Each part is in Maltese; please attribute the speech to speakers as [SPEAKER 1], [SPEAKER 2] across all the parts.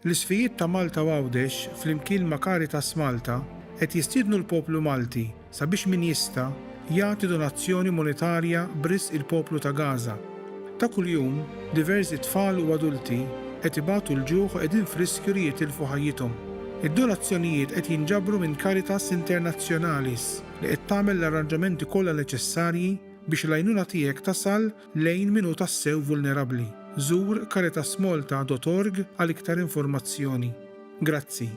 [SPEAKER 1] L-isfijiet ta' Malta Għawdex flimkien ma' Caritas Malta qed jistiednu l-poplu Malti sabiex min jista' jagħti donazzjoni monetarja b'risq il-poplu ta' Gaza. Ta' kuljum diversi tfal u adulti qed ibatu l-ġuħ u qegħdin f'riskju li jitilfu ħajjithom. Id-donazzjonijiet qed jinġabru minn Caritas Internationalis li qed tagħmel l-arranġamenti kollha neċessarji biex l-għajnuna tiegħek tasal lejn min hu tassew vulnerabbli. Żur caritasmalta.org għal iktar informazzjoni. Grazzi.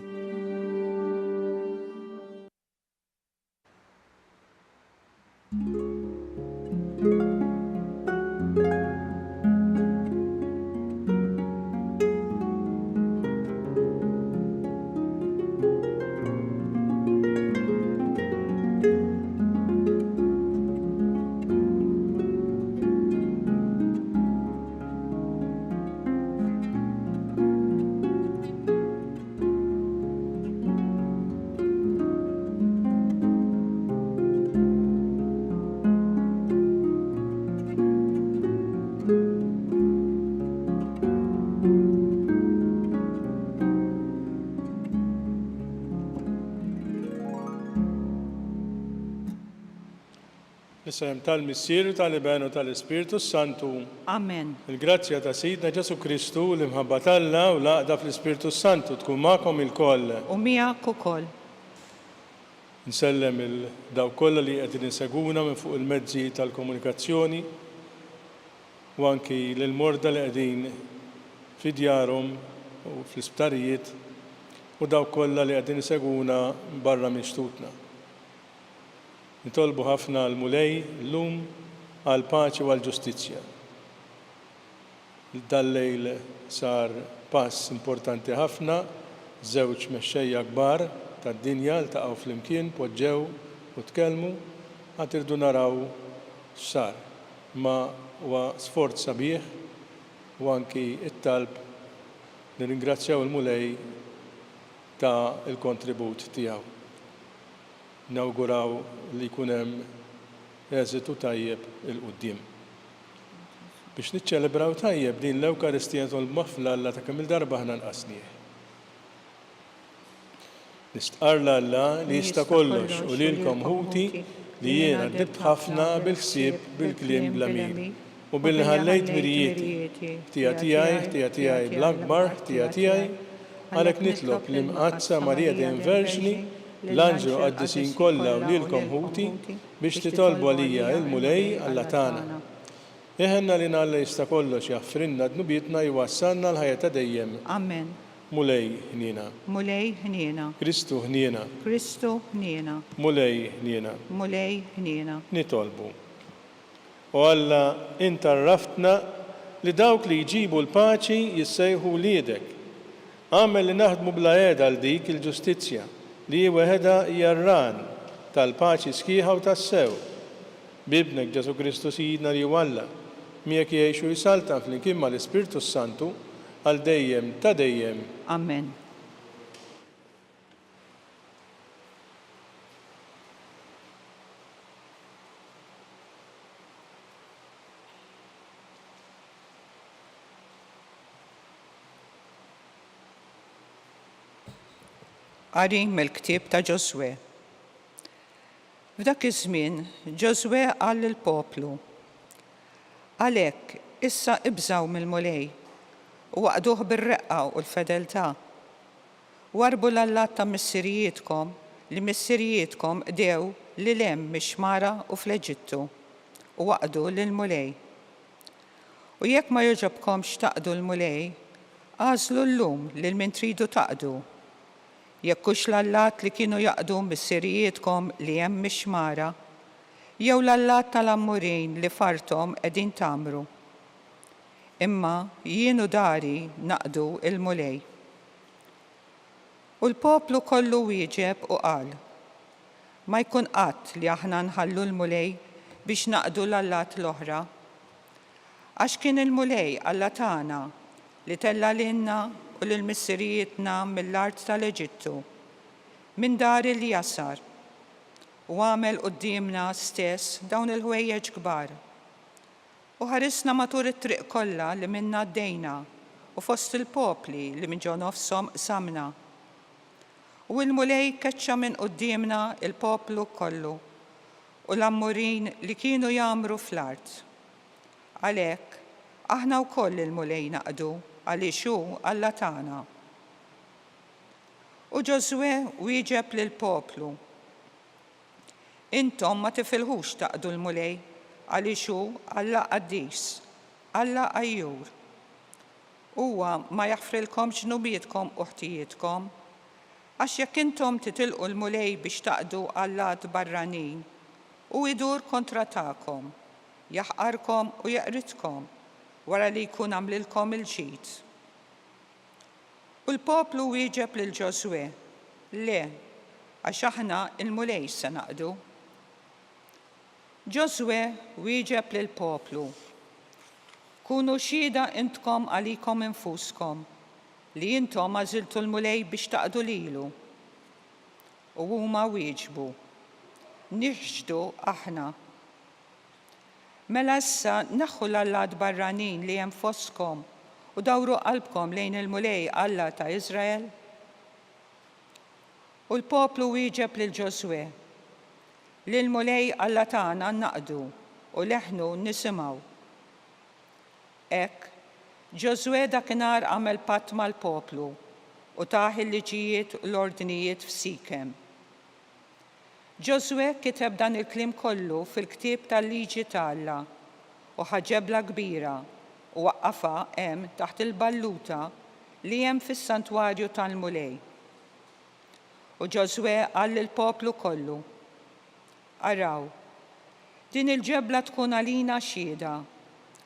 [SPEAKER 2] Nisem tal-Missieru, tal-Ibenu, tal-Ispiritu Santu.
[SPEAKER 3] Amen.
[SPEAKER 2] Il-grazzja ta' Sidna Ġesu Kristu l-imħabba talla u laqda fl-Ispiritu Santu tkun magħkom il-koll.
[SPEAKER 3] U miegħek ukoll.
[SPEAKER 2] Nsellem il-daw kollha li qegħdin inseguna minn fuq il-mezzi tal-komunikazzjoni u anki lil-morda li qegħdin fi djarhom u fl-isptarijiet u daw kollha li qegħdin inseguna barra minn xtutna. Nitolbu ħafna l-mulej llum għal paċi u għal ġustizzja. Dal-lejl sar pass importanti ħafna, żewġ mexxejja kbar tad-dinja ltaqgħu flimkien, poġġew u tkellmu, għad irdu naraw x'sar. Ma huwa sforz sabiħ u anki it-talb nirringrazzjaw il-mulej ta' il-kontribut tiegħu. Nawguraw li jkun hemm eżitu tajjeb il-qudiem. Biex niċċelebraw tajjeb din l-Ewkaristija tolbma Alla ta' kemm il-darba aħna nqasnieh. Nistqarla Alla li jista' kollox u lilkom ħuti li jiena dibt ħafna bil-ħsieb bil-kliem bl-amin u bil-ħallejt mirijieti tiegħi bl-akbar tiegħi għalhekk nitlob l-imqazza Marija Dejjem Verġni l-anġlu qaddisin kollha u lilkom ħuti biex titolbu għalija il-mulej Alla tagħna. Eħenna li Alla jista' kollox jaffrinna dnubietna jwassalna l-ħajja ta' dejjem.
[SPEAKER 3] Amen.
[SPEAKER 2] Mulej ħniena.
[SPEAKER 3] Mulej ħniena.
[SPEAKER 2] Kristu ħniena.
[SPEAKER 3] Kristu ħniena.
[SPEAKER 2] Mulej ħniena.
[SPEAKER 3] Mulej ħniena.
[SPEAKER 2] Nitolbu. U Alla intarraftna li dawk li jġibu l-paċi jissejħu liedek. Għamel li naħdmu bla għeda għal dik il-ġustizzja li weħeda jarran tal-paċi sħiħa u tas-sew. Bibnek Ġesu Kristu Sidna li Alla miegħek jgħixu jsaltan flimkien mal-Ispiritu Santu għal dejjem ta' dejjem.
[SPEAKER 3] Amen. Qari mill-ktieb ta' Ġoswe. F'dak iż-żmien Ġoswe qal lill-poplu: Għalhekk issa ibżgħu mill-mulej u waqduh bir-reqqa u l-fedeltà. Warbu l-allat ta' missirijietkom li missirijietkom qdew lil hemm mix-xmara u fl-Eġittu u waqdu lill-mulej. U jekk ma jogħġobkomx taqdu l-mulej, għażlu llum lil min tridu taqdu. Jekk hux l-allat li kienu jaqdu missirijietkom li hemm mix-xmara, jew l-allat tal-ammurin li fartom qegħdin tagħmru. Imma jienu dari naqdu il-mulej. U l-poplu kollu wieġeb u qal: Ma jkun qatt li aħna nħallu l-mulej biex naqdu l-allat l-oħra. Għax kien il-mulej Alla tagħna li tella lilna u lill-missirijietna mill-art tal-Eġittu, minn dar il-Jasar, u għamel qudiemna stess dawn il-ħwejjeġ kbar. U ħarisna matul it-triq kollha li minna għaddejna u fost il-popli li minn ġo nofshom samna. U l-mulej keċċa minn qudiemna il-poplu kollu u l-ammurin li kienu jamru fl-art. Għalhekk aħna wkoll il-mulej naqdu għaliex hu Alla tagħna. U Ġosuè wieġeb lill-poplu: Intom ma tifilħux taqdu l-mulej għaliex hu Alla qaddis, Alla għajjur. Huwa ma jaħfrilkom ġnubietkom u ħtijietkom, għax jekk intom titilqu l-mulej biex taqdu Allat barranin u idur kontra tagħkom, jaħqarkom u jaqritkom wara li jkun għamlilkom il-ġid. U l-poplu wieġeb lil Ġosuè: Le, għax aħna il-mulej se naqdu. Ġosuè wieġeb lill-poplu: Kunu xhieda intkom għalikom infuskom li intom għażiltu l-mulej biex taqdu lilu. U huma wieġbu: Nixġdu aħna. Mela issa naħħu l-allat barranin li hemm fostkom u dawru qalbkom lejn il-mulej Alla ta' Iżrael. U l-poplu wieġeb lil Ġosuè: Lil mulej Alla tagħna naqdu u leħnu nisimgħu. Hekk, Ġosuè dakinhar għamel patt mal-poplu u taħ il-liġijiet u l-ordnijiet f'Sikem. Ġosuè kiteb dan il-kliem kollu fil-ktieb tal-liġi ta' Alla u ħaġebla kbira u waqqafha hemm taħt il-balluta li hemm fis-santwarju tal-mulej. U Ġosuè qal lill-poplu kollu: Araw, din il-ġebla tkun għalina xhieda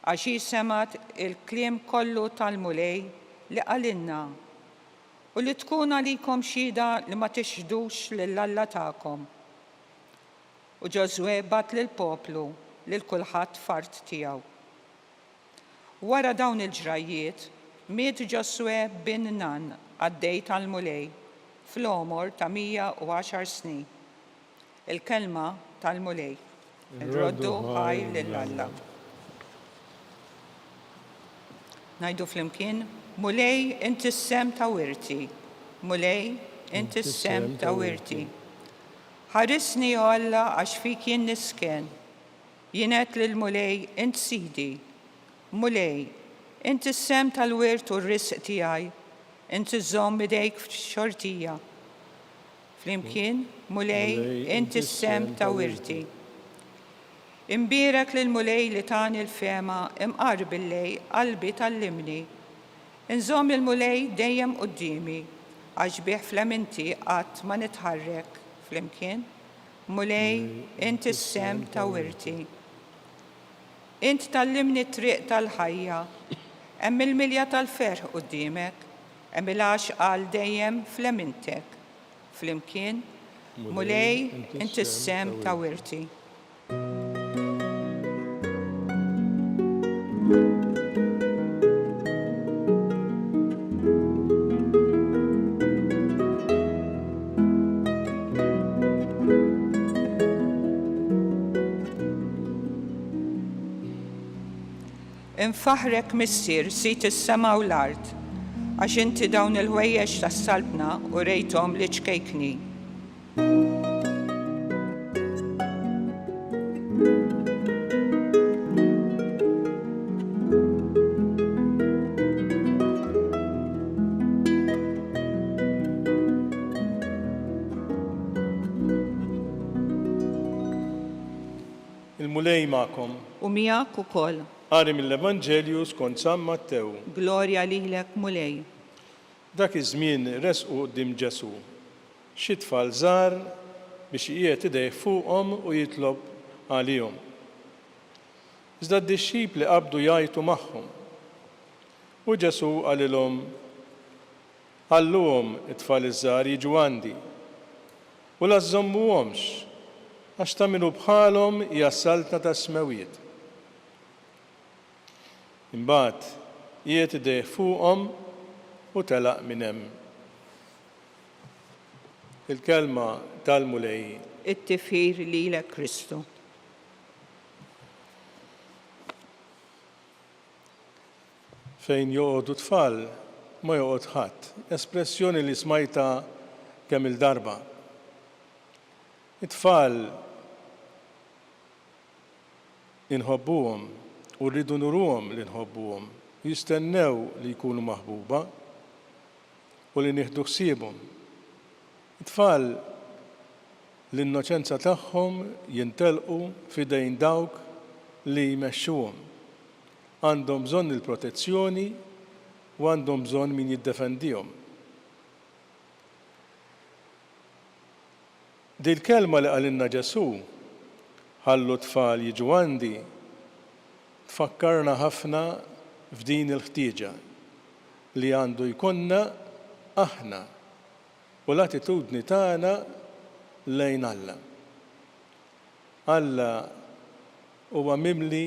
[SPEAKER 3] għax jisemat il-kliem kollu tal-mulej li qalinna u li tkun għalikom xhieda li ma tixħdux lill-Alla tagħkom. U Ġosuè bat lill-poplu lil kulħadd fard tiegħu. Wara dawn il-ġrajiet, miet Ġosuè bin Nun għaddej tal-mulej fl-omor ta' 110 snin. Il-kelma tal-mulej: Nroddu ħaj lill-Alla. Ngħidu flimkien: Mulej inti s-sem ta' wirti, mulej inti s-sem ta' wirti. Ħarisni o Alla għax fik jien nisken, jien għedt lill-mulej int sidi. Mulej, inti s-sem tal-wirt u r-risq tiegħi, inti żomm bidejk f'xortija. Flimkien: Mulej inti s-sem ta' wirti. Imbierek lill-mulej li tani l-fema imqarb il-lej qalbi tal-limni. Inżomm il-mulej dejjem qudiemi għax bih fleminti qatt ma nitħarrek. Flimkien: Mulej inti s-sem ta' wirti. Int tallimni t-triq tal-ħajja, hemm il-milja tal-ferħ quddiemek, hemm il-għaxqal dejjem flemintek. Flimkien: Mulej inti s-sem ta' wirti. Infaħrek missier sit is-sema u l-art, għax inti dawn il-ħwejjeġ tas-salbna u rejthom li ċkejkni.
[SPEAKER 2] Il-mulej ma'kom.
[SPEAKER 3] U miegħek ukoll.
[SPEAKER 2] Qari mill-Evanġelju skont San Mattew.
[SPEAKER 3] Glorja lilek mulej.
[SPEAKER 2] Dak iż-żmien resqu quddiem Ġesu xi tfal żgħar biex qiegħed idejh fuqhom u jitlob għalihom. Iżda d-dixxipli qabdu jgħajtu magħhom. U Ġesu qalilhom: Ħalluhom it-tfal iż-żgħar jiġu għandi u la żżommuhomx għax ta' minnu bħalhom hija s-saltna tas-smewiet. Imbagħad qiegħed idejh fuqhom u telaq minn hemm. Il-kelma tal-mulej.
[SPEAKER 3] It-tifħir lilek Kristu.
[SPEAKER 2] fejn joqogħdu tfal ma joqgħod ħadd. Espressjoni li smajta kemm il-darba. It-tfal inħobbuhom u rridu nuruhom li nħobbuhom, jistennew li jkunu maħbuba u li nieħdu ħsiebhom. It-tfal l-innoċenza tagħhom jintelqu f'idejn dawk li jmexxuhom. Għandhom bżonn il-protezzjoni u għandhom bżonn min jiddefendihom. Di l-kelma li qalilna Ġesu, ħallu tfal jiġu għandi, tfakkarna ħafna f'din il-ħtieġa li għandu jkollna aħna u l-attitudni tagħna lejn Alla. Alla huwa mimli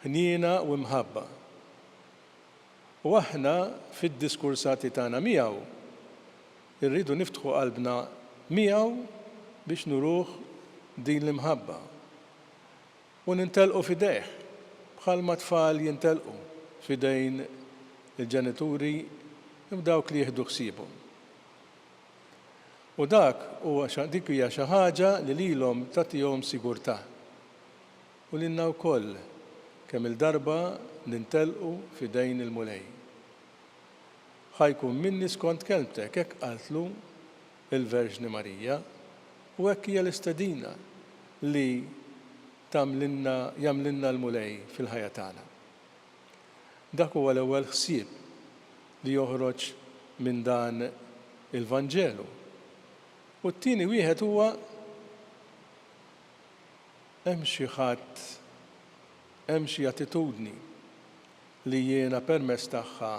[SPEAKER 2] ħniena u mħabba. U aħna fid-diskursati tagħna miegħu irridu niftħu qalbna miegħu biex nuruh din l-imħabba u nintelqu fidejh bħalma tfal jintelqu fidejn il-ġenituri u dawk li jieħdu ħsiebhom. U dik hija xi ħaġa li lilhom tagħtihom sigurtà. U lilna wkoll kemm il-darba nintelqu fidejn il-mulej. Ħajkun minni skont kelmtek hekk qaltlu il-Verġni Marija u hekk hija l-istedina li jagħmlilna l-mulej fil-ħajja tagħna. Dak huwa l-ewwel ħsieb li joħroġ minn dan il-Vanġelu. U t-tieni wieħed huwa hemm xi ħadd, hemm xi attitudni li jiena permezz tagħha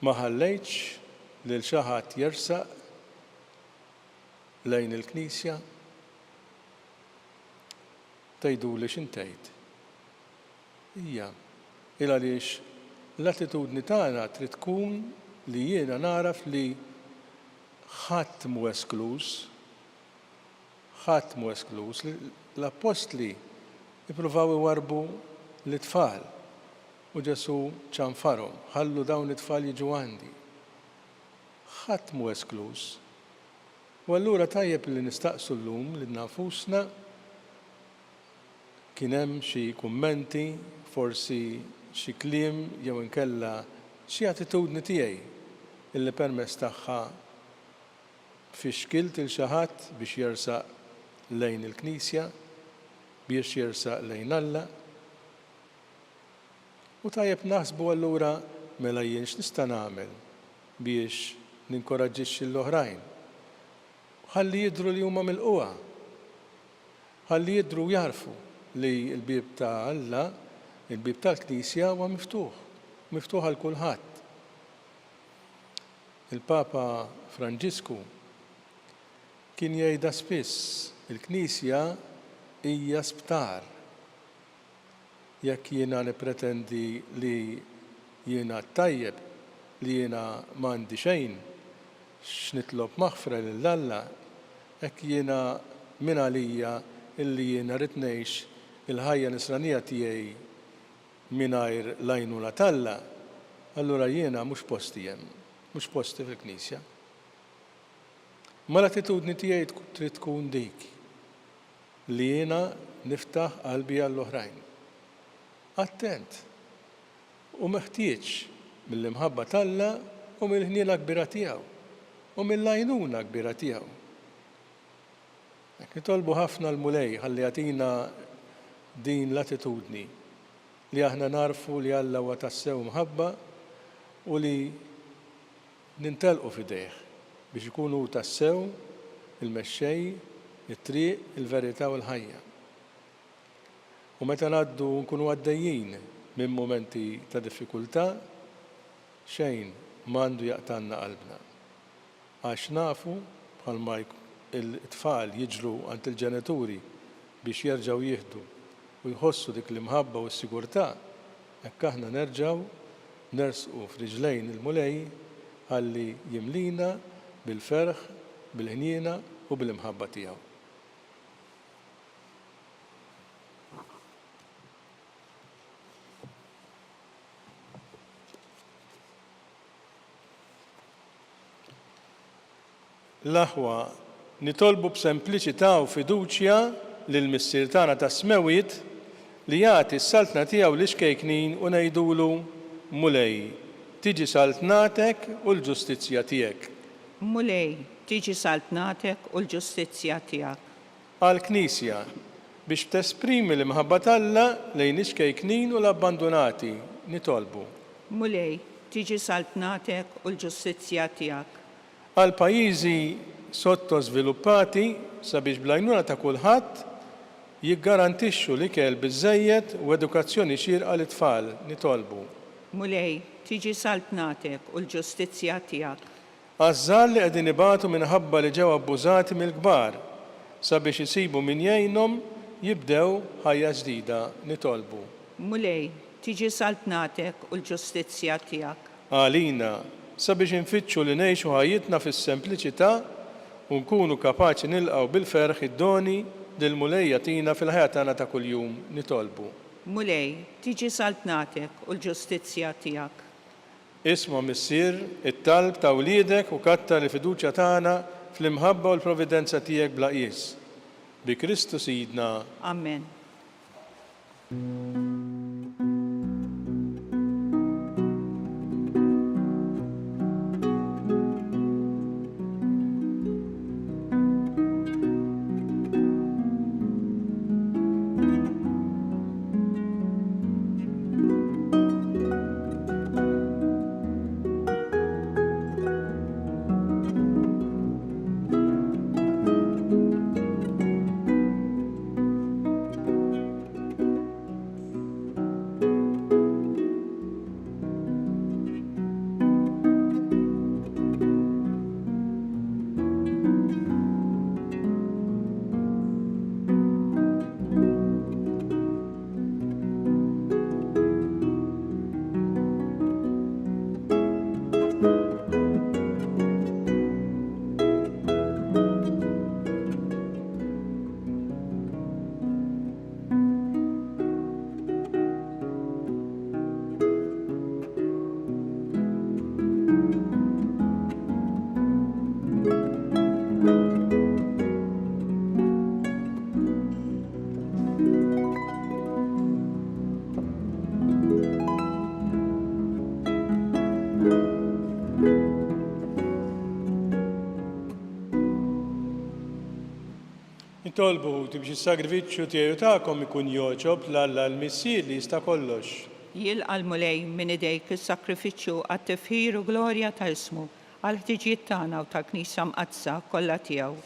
[SPEAKER 2] ma ħallejtx lil xi ħadd jersaq lejn il-Knisja. Tgħiduli x'intgħid. Hija għaliex l-attitudni tagħna trid tkun li jiena naraf li ħadd mhu esklus, l-apostli jippruvaw iwarbu l-itfal u Ġesu ċanfarhom, ħallu dawn it-tfal jiġu għandi. Ħadd mhu esklus. U allura tajjeb li nistaqsu llum lil nafusna kien hemm xi kummenti, forsi xi kliem jew inkella xi attitudni tiegħi illi permezz tagħha fixkilt il xi ħadd biex jersaq lejn il-Knisja, biex jersaq lejn Alla. U tajjeb naħsbu allura mela jien x'nista' nagħmel biex ninkoraġġixxi l-oħrajn. Ħalli jidhru li huma milquha. Ħalli jidhru jarfu li l-bieb ta' Alla, il-bieb tal-Knisja huwa miftuħ għal kulħadd. Il-Papa Franġisku kien jgħidha spiss il-Knisja hija sptar. Jekk jiena nippretendi li jiena tajjeb, li jiena m'għandi xejn x'nitlob maħfra lil Alla, hekk jiena min għalija illi jiena rrid ngħix il-ħajja nisranija tiegħi mingħajr l-għajnuna tal-Alla, allura jiena mhux posti hemm, mhux posti fil-Knisja. Ma l-attitudni tiegħi trid tkun dik li jiena niftaħ qalbi għall-oħrajn. Attent, u meħtieġ mill-imħabba tal-Alla u mill-ħniela kbira tiegħu u mill-għajnuna kbira tiegħu. Nitolbu ħafna l-mulej ħalli jagħtina din l-attitudni li aħna narfu li Alla huwa tassew mħabba u li nintelqu fidejh biex ikunu tassew il-mexxej, it-triq, il-verità u l-ħajja. U meta ngħaddu nkunu għaddejjin minn mumenti ta' diffikultà, xejn m'għandu jaqtanna qalbna. Għax nafu bħalma il-tfal jiġru għand il-ġenituri biex jerġgħu jieħdu u jħossu dik l-imħabba u s-sigurtà, hekk aħna nerġgħu nersqu f'riġlejn il-mulej ħalli jimlina bil-ferħ, bil-ħniena u bil-imħabba tiegħu. l-aħwa nitolbu b'sempliċità u fiduċja lil missier tagħna ta' smewiet li jagħti s-saltna tiegħu l-ixkejknin u ngħidulu mulej, tiġi saltnatek u l-ġustizzja tiegħek.
[SPEAKER 3] Mulej, tiġi saltnatek u l-ġustizzja tiegħek.
[SPEAKER 2] Għall-Knisja biex tesprimi l-imħabba talla lejn ixkejknin u l-abbandonati nitolbu.
[SPEAKER 3] Mulej, tiġi saltnatek u l-ġustizzja tiegħek.
[SPEAKER 2] Għall-pajjiżi sottosviluppati sabiex bl-għajnuna ta' kulħadd jiggarantixxu l-ikel biżżejjed u edukazzjoni xierqa lit-tfal nitolbu.
[SPEAKER 3] Mulej, tiġi saltnatek u l-ġustizzja tiegħek.
[SPEAKER 2] Għaż-żgħar li qegħdin ibatu minħabba li ġew abbużati mill-kbar sabiex isibu min jgħinhom jibdew ħajja ġdida nitolbu.
[SPEAKER 3] Mulej, tiġi saltnatek u l-ġustizzja tiegħek.
[SPEAKER 2] Għalina sabiex infittxu li ngħixu ħajjitna fis-sempliċità u nkunu kapaċi nilqgħu bil-ferħ id-doni lill-mulej jagħtina fil-ħajja tagħna ta' kuljum nitolbu.
[SPEAKER 3] Mulej, tiġi saltnatek u l-ġustizzja tiegħek.
[SPEAKER 2] Isma' missier it-talb ta' wliedek u kattar il-fiduċja tagħna fl-imħabba u l-providenza tiegħek bla qies. Bi Kristu Sidna.
[SPEAKER 3] Amen.
[SPEAKER 2] Nitolbu tibx is-sagrifiċċju tiegħu tagħkom ikun joġob l-Alla l-missier li jista' kollox.
[SPEAKER 3] Jilqa' l-mulej minn idejk is-sakrifiċċju għat-tifħir u glorja ta' ismu għal ħtiġijiet tagħna u tal-Knisja mqazza kollha tiegħu.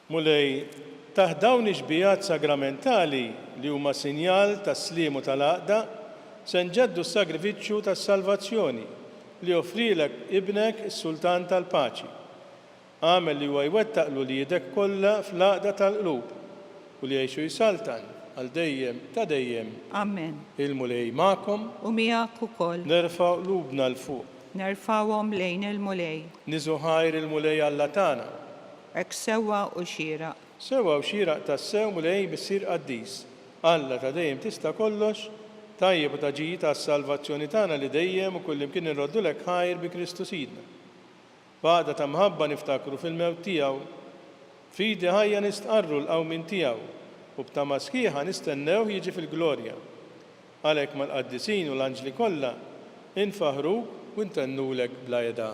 [SPEAKER 2] Mulej, taħt dawn ix-xbijat sagramentali li huma sinjal tas-sliem u tal-għaqda se nġeddu s-sagrifiċċju tas-salvazzjoni li offrilek ibnek is-Sultan tal-Paċi. Għamel li huwa jwettaqlu li jidek kollha fl-għaqda tal-qlub u li jgħixu jsaltan għal dejjem ta' dejjem.
[SPEAKER 3] Amen.
[SPEAKER 2] Il-mulej magħkom
[SPEAKER 3] U miegħek ukoll
[SPEAKER 2] nerfa'w qlubna l fuq.
[SPEAKER 3] nerfawhom lejn il-mulej.
[SPEAKER 2] Niżu ħajr il-mulej Alla tagħna.
[SPEAKER 3] Hekk sewwa u xieraq.
[SPEAKER 2] Sewwa u xieraq tas-sew mulej missier qaddis. Alla ta' dejjem tista' kollox, tajjeb u taġiji tas-salvazzjoni tagħna li dejjem u kullimkien irroddulek ħajr bi Kristu Sidna. Baqda ta' mħabba niftakru fil-mewt tiegħu, fidi ħajja nistqarru l-qawmin tiegħu u b'tama sħiħa nistennew jiġi fil-glorja. Għalhekk mal-qaddisin u l-anġli kollha infaħruk u ntennulek bla edha.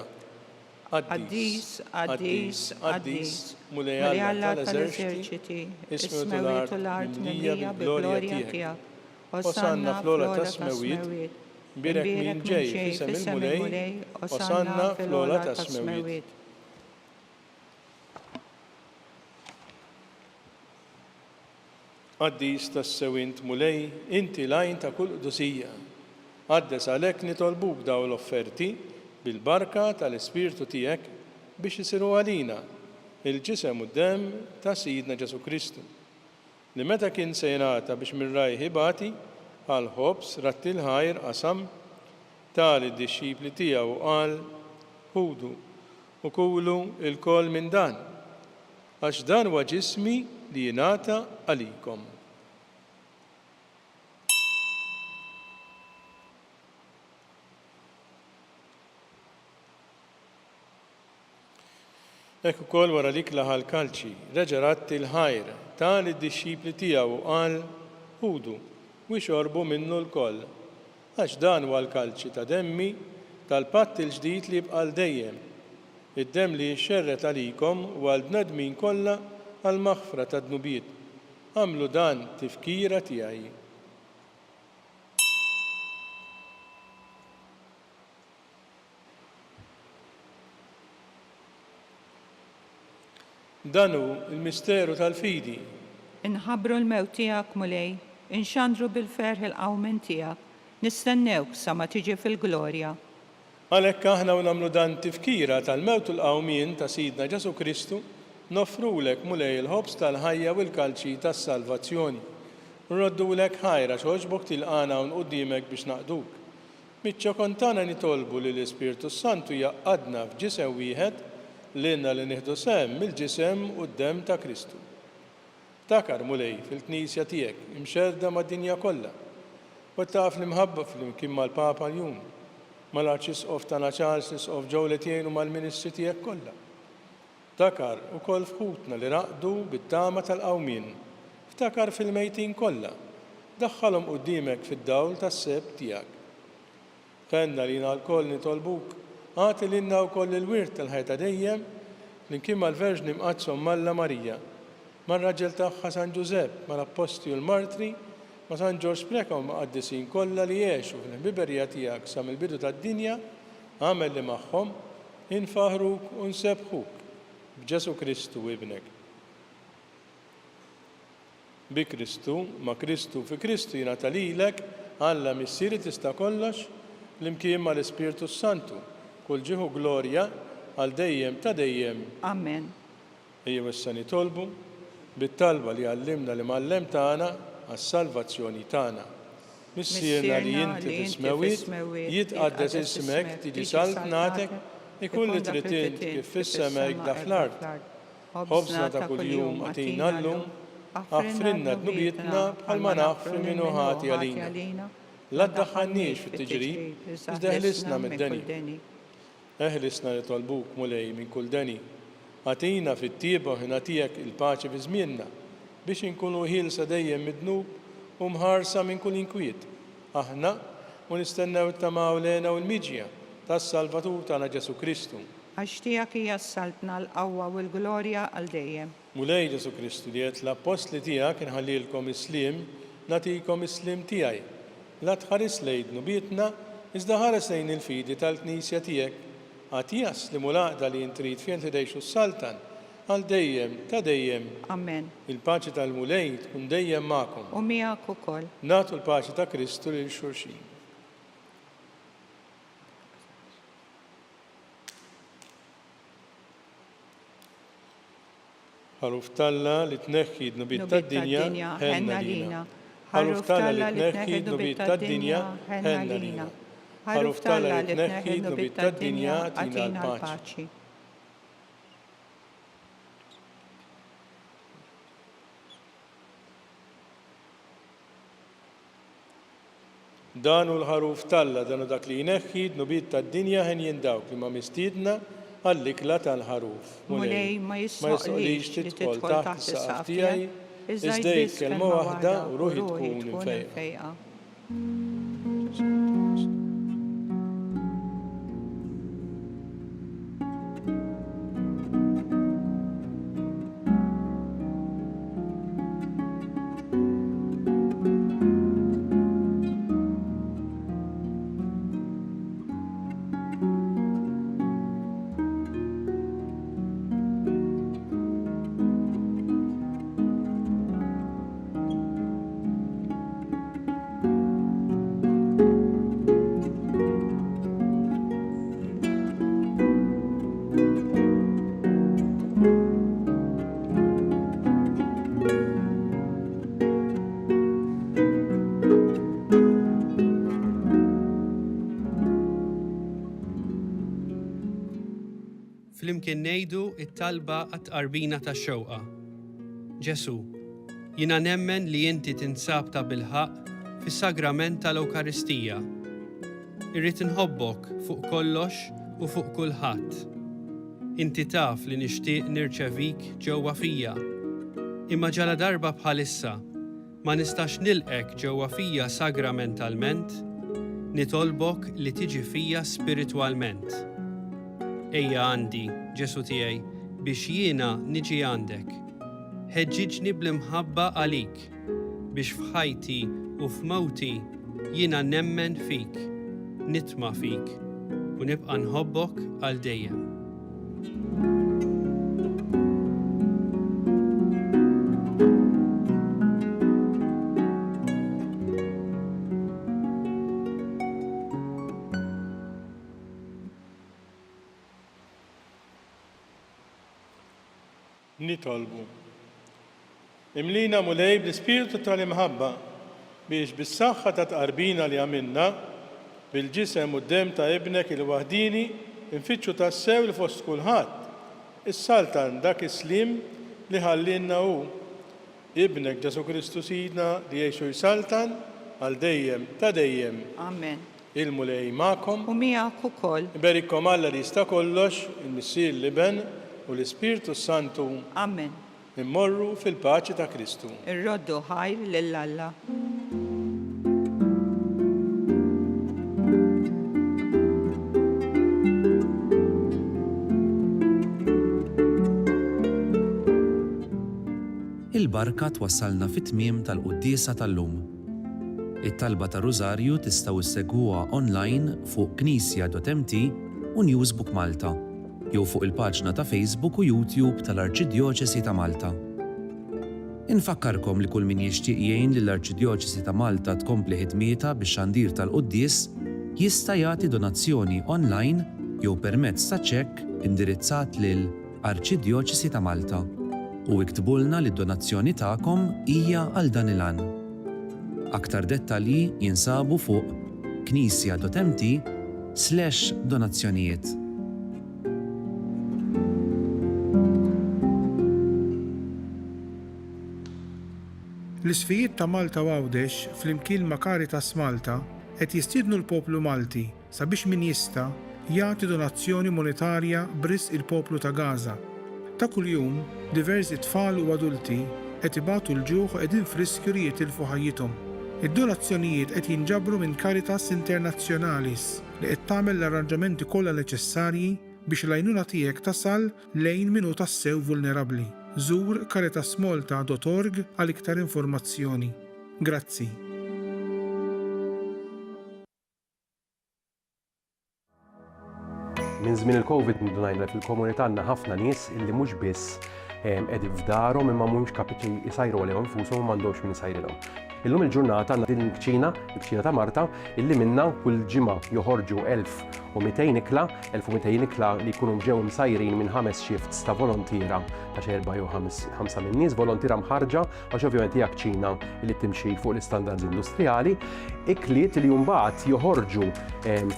[SPEAKER 3] Qaddis, qaddis, qaddis,
[SPEAKER 2] mulej
[SPEAKER 3] mulej
[SPEAKER 2] Alla
[SPEAKER 3] Alla
[SPEAKER 2] tal-eżerċiti,
[SPEAKER 3] ismew l-art mimlija bil-glorja tiegħek. Osanna fl-ola ta' smewiet,
[SPEAKER 2] birek min ġej fisem il-mulej, osanna fl-ola ta' smewiet. Qaddis tas-sewint mulej, inti lajn ta' kull qdusija. Għaddes għalhekk nitolbuk daw l-offerti bil-barka tal-Ispirtu tiegħek biex isiru għalina il-ġisem u d-demm ta' Sidna Ġesu Kristu. Li meta kien se jingħata biex mir-raj ħibati għal ħobs ratti l-ħajr qasam tali d-dixxipli tiegħu qal ħudu u kulu il-kol minn dan għax dan huwa ġismi li jingħata għalikom. Ek ukoll wara dik laħal kalċi, reġa' ratti l-ħajr, tal id-disċipli tiegħu u qal ħudu u xorbu minnu l-koll. Għax dan huwa l-kalċi ta' demmi tal-patt il-ġdid li jibqa' dejjem. Id-demm li jxerret għalikom u għal-bnedmin kollha għal-maħfra ta' dnubiet. Għamlu dan tifkira tiegħi. Dan hu l-misteru tal-fidi.
[SPEAKER 3] Inħabbru l-mewt tiegħek mulej, inxandru bil-ferħ il-qawmin tiegħek, nistennewk sa ma tiġi fil-glorja.
[SPEAKER 2] Għalhekk aħna u nagħmlu dan tifkira tal-mewt u l-qawmien ta' Sidna Ġesu Kristu, nofrulek mulej il-ħobs tal-ħajja u l-kalċi tas-salvazzjoni. Nroddulek ħajra x'oġbok tilqana u nquddimek biex naqduk. Miċ-ċokontana nitolbu li l-Ispirtu Santu jaqqadna f'ġisem wieħed l-inna li nieħdu sem mill-ġisem u d-dem ta' Kristu. Takar mulej fil-Knisja tiegħek imxerda mad-dinja kollha. U taf li mħabba flimkien mal-Papa l-jum, mal-Arċisqof tagħna Charles l-Isqof Ġew Letien u mal-Ministri tiegħek kollha. Takar ukoll f'ħutna li raqdu bit-tama tal-qawmien. Ftakar fil-mejtin kollha. Daħħalhom quddiemek fid-dawl tas-seb tiegħek. Kenna li l-koll nitolbuk għati l-inna u koll il-wirt tal-ħajta dejjem flimkien mal-Verġni mqazzhom Malla Marija, mar-raġel tagħha San Ġusepp, mal-Apposti u l-Martri, ma' San Ġorġ Preka u maqaddisin kollha li jgħixu fil-ħbiberija tiegħek sa mill-bidu tad-dinja, għamel li magħhom infaħruk u nsebħuk b'Ġesu Kristu ibnek. Bi Kristu, ma' Kristu fi Kristu jingħata lilek Alla missieri tista' kollox flimkien mal-Ispirtu Santu. Kull ġieħu glorja għal dejjem ta' dejjem.
[SPEAKER 3] Amen.
[SPEAKER 2] Ejjew issa nitolbu bit-talba li għallimna li mallem tagħna għas-salvazzjoni tagħna. Missierna li inti fis-smewiet jitqaddes ismek tiġi saltnatek ikun li trid int kif fis-semek da fl-art. Ħobżna ta' kuljum għatina llum, aħfrinna dnubietna bħalma naħfri minnu ħati għalina. La ddaħħalniex fit-tiġrib, iżda ħlisna mid-deni. Eħlisna li tolbuk mulej minn kull deni. Għatina fit-tieba nagħtijek il-paċi fi żmienna biex inkunu ħielsa dejjem mid-dnub u mħarsa minn kull inkwiet. Aħna u nistennew it-tamaw lena u l-miġja tas-Salvatur tagħna Ġesu Kristu.
[SPEAKER 3] Għax tiegħek hija s-saltna l-qawwa u l-glorja għal dejjem.
[SPEAKER 2] Mulej Ġesu Kristu li qed l-apostli tiegħek inħallilkom is-sliem, nagħtikom is-sliem tiegħi. La tħares lejn dnubietna, iżda ħares lejn il-fidi tal-Knisja tiegħek. Għatijas li mulaqda li jintrid fejn tidejxu s-saltan għal dejjem ta' dejjem.
[SPEAKER 3] Amen.
[SPEAKER 2] Il-paċi tal-mulej tkun dejjem magħkom.
[SPEAKER 3] U miegħek ukoll.
[SPEAKER 2] Nagħtu l-paċi ta' Kristu lil xulxin. Ħaruf Talla li tneħħi d-nubiet tad-dinja ħenna lina. Ħaruf Talla li tneħħi d-nubiet tad-dinja ħenna lina. Ħaruf Talla li tneħħi d-nubiet tad-dinja tina l-paċi. Danu l-ħaruf Talla danu dak li jneħħi d-nubiet tad-dinja ħen jindawk li ma mistiedna għall-ikla tal-ħaruf.
[SPEAKER 3] Mulej ma jissoqlix li tidħol taħt is-saqaf tiegħi,
[SPEAKER 2] iżda jgħid kelma waħda u ruħi tkun infejqa.
[SPEAKER 4] Flimkien ngħidu it-talba għat-tqarbina tax-xewqa. Ġesu, jiena nemmen li inti tinsab ta' bilħaq fis-sagrament tal-Ewkaristija. Irrid inħobbok fuq kollox u fuq kulħadd. inti taf li nixtieq nirċevik ġewwa fija. Imma ġala darba bħalissa ma nistax nilqek ġewwa fija sagramentalment, nitolbok li tiġi fija spiritwalment. Ejja għandi, Ġesu tiegħi, biex jiena niġi għandek. Ħeġġiġni bl-imħabba għalik, biex f'ħajti u f'mewti jiena nemmen fik, nitma' fik u nibqa' nħobbok għal dejjem.
[SPEAKER 2] Nitolbu. Imlina mulej bl-ispirtu tal-imħabba biex bis-saħħa ta' tqarbina li għamilna bil-ġisem u d-dem ta' ibnek il-waħdini infittxu tassew li fost kulħadd. Is-saltan dak islim li ħallinna hu ibnek Ġesu Kristu Sidna li jgħixu jsaltan għal dejjem ta' dejjem.
[SPEAKER 3] Amen.
[SPEAKER 2] Il-mulej magħkom.
[SPEAKER 3] U miegħek ukoll.
[SPEAKER 2] Iberikkom Alla li jista' kollox, il-Missier Liben u l-Ispirtu Santu.
[SPEAKER 3] Amen.
[SPEAKER 2] Immorru fil-paċi ta' Kristu.
[SPEAKER 3] Irroddu ħajr lill-Alla.
[SPEAKER 5] Il-barka twassalna fit-tmiem tal-quddiesa tal-lum. It-talba ta' Rużarju tistgħu issegwuha online fuq knisja.mt u Newsbook Malta, jew fuq il-paġna ta' Facebook u YouTube tal-Arċidjoċesi ta' Malta. Infakkarkom li kull min jixtieq jgħin lill-Arċidjoċesi ta' Malta tkompli ħidmietha bix-xandir tal-quddies jista' jagħti donazzjoni online jew permezz ta' ċekk indirizzat lil Arċidjoċesi ta' Malta u iktbulna li d-donazzjoni tagħkom hija għal dan il-għan. Aktar dettalji jinsabu fuq knisja.mt/donazzjonijiet.
[SPEAKER 1] L-isfijiet ta' Malta Għawdex fl-imkien ma' Caritas Malta qed jistiednu l-poplu Malti sabiex min jista' jagħti donazzjoni monetarja b'risq il-poplu ta' Gaza. Ta' kuljum diversi tfal u adulti qed ibatu l-ġuħ u qegħdin f'riskju li jitilfu ħajjithom. Id-donazzjonijiet qed jinġabru minn Caritas Internazzjonalis li qed tagħmel l-arranġamenti kollha neċessarji biex l-għajnuna tiegħek tasal lejn min hu tassew vulnerabbli. Żur caritasmalta.org għal iktar informazzjoni. Grazzi.
[SPEAKER 6] Minn żmien il-Covid ndunajna fil-komunità għandna ħafna nies illi mhux biss qegħdin f'darhom imma mhumiex kapaċi jsajru għalihom infushom u m'għandhomx min isajrilhom. Illum il-ġurnata għandna din il-kċina ta' Marta illi minnha kull ġimgħa joħorġu 1200 ikla li jkunu ġew msajrin minn 5 shifts ta' volontiera ta' 4 jew 5 min nies volontiera mħarġa għax ovvjament hija kċina li timxi fuq l-istandards industrijali, ikliet li mbagħad joħorġu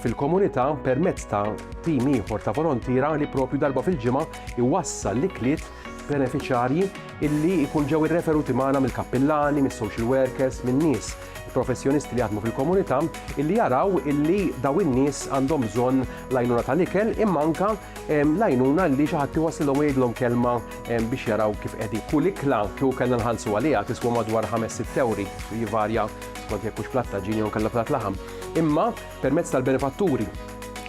[SPEAKER 6] fil-komunità permezz ta' tim ieħor ta' volontiera li propju darba fil-ġimgħa iwassal l-ikliet beneficjarji illi jkun ġew irreferuti magħna mill-kappillani, mis-social workers, minn nies professjonisti li jaħdmu fil-komunità illi jaraw illi daw in-nies għandhom bżonn l-għajnuna tal-ikel imma anke l-għajnuna li xi ħadd iwassilhom jgħidlhom kelma biex jaraw kif qegħdin. Kull ikla kieku kellna nħallsu għaliha tiswa madwar 5-6 euri, jivarja skont jekk hux platt ta' ġini jew kellha platt laħam. Imma permezz tal-benefatturi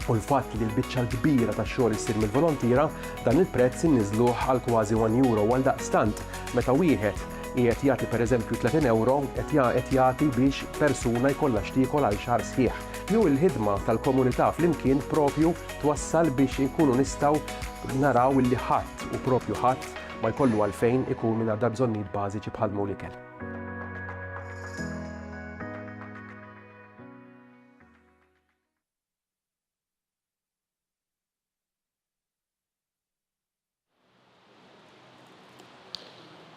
[SPEAKER 6] u l-fatt li l-biċċa l-kbira tax-xogħol issir mill-volontiera dan il-prezz inniżluh għal kważi €1 għal daqstant meta wieħed qiegħed jagħti pereżempju €30 qed jagħti biex persuna jkollha x'tiekol għal xahar sħiħ. Jew il-ħidma tal-komunità flimkien propju twassal biex inkunu nistgħu naraw illi ħadd u propju ħadd ma jkollu għalfejn ikun mingħajr bżonnijiet bażiċi bħal l-ikel.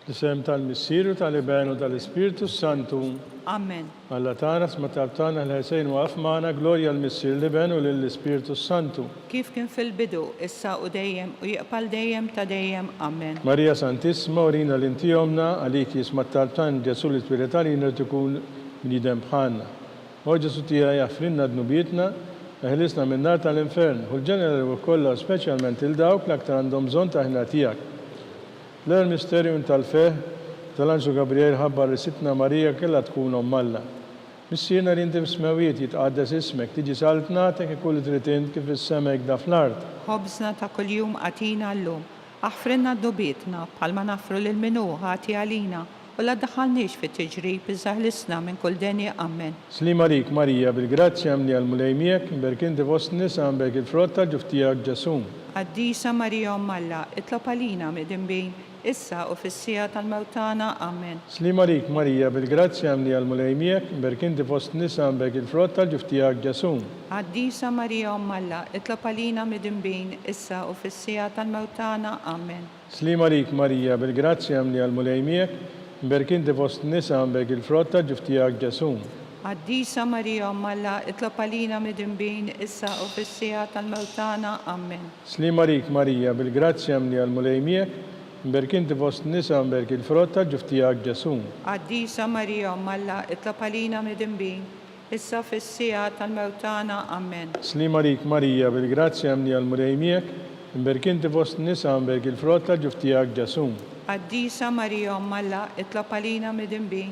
[SPEAKER 2] L-isem tal-Missieru tal-Liben u tal-Ispirtu Santu.
[SPEAKER 3] Amen.
[SPEAKER 2] Alla taras ma tabtana l-ħesejn waqaf magħna glorja l-Missier Liben u lill-Ispirtu Santu.
[SPEAKER 3] Kif kien fil-bidu, issa u dejjem u jaqbal dejjem ta' dejjem. Amen.
[SPEAKER 2] Marija Santissima urina l-intijomna għalik jisma tabtan Ġesu l-Ispiritalina tkun bnidem bħalna. O Ġesu tiegħi jaffrinna dnubietna Eħlisna minn nar tal-infern, u l-ġeneral u kollha speċjalment il-dawk l-aktar għandhom bżonn ta' ħna tiegħek. L-misterium tal-feħ tal-Anġu Gabriel ħabbar li Sitna Marija kellha tkun Alla. Missiena li inti f'smawiet jitqaddes ismek, tiġi saltnatek kull trid int kif is-semek da fl-ard.
[SPEAKER 3] ħobżna ta' kuljum għatina llum, aħfrinna d-dubietna bħalma nafru lil minu ħati għalina u la daħalniex fit-tiġrib iżaħlisna minn kull denja ammen.
[SPEAKER 2] Slima rik Marija bil-grazzja mni għal-mulejmiek, berkinti fost nisa mbek il-frotta ġuftijak ġasum.
[SPEAKER 3] Għaddisa Marija Alla, itlob għalina mid-imbin, issa u fissija tal-mewtana ammen.
[SPEAKER 2] Slima rik Marija bil-grazzja mni għal-mulejmiek, berkinti fost nisa mbek il-frotta ġuftijak ġasum.
[SPEAKER 3] Għaddisa Marija Alla, itlob għalina mid-imbin, issa u fissija tal-mewtana ammen.
[SPEAKER 2] Slima rik Marija bil-grazzja mni għal-mulejmiek, berkinti fost nisa mbek il-frotta ġuftijak ġasum.
[SPEAKER 3] Għaddisa Marija Alla, itlob għalina mid-imbin, issa u fissija tal-mewtana ammen.
[SPEAKER 2] Slima rik Marija bil-grazzja mni għal-mulejmiek, berkinti fost nisa mbek il-frotta ġuftijak ġasum.
[SPEAKER 3] Għaddisa Marija Alla, itlob għalina mid-imbin, issa fissija tal-mewtana ammen.
[SPEAKER 2] Slima rik Marija bil-grazzja mni għal-mulejmiek, berkinti fost nisa mbek il-frotta ġuftijak ġasum.
[SPEAKER 3] Għaddisa Marija Alla, itlob għalina mid-imbin,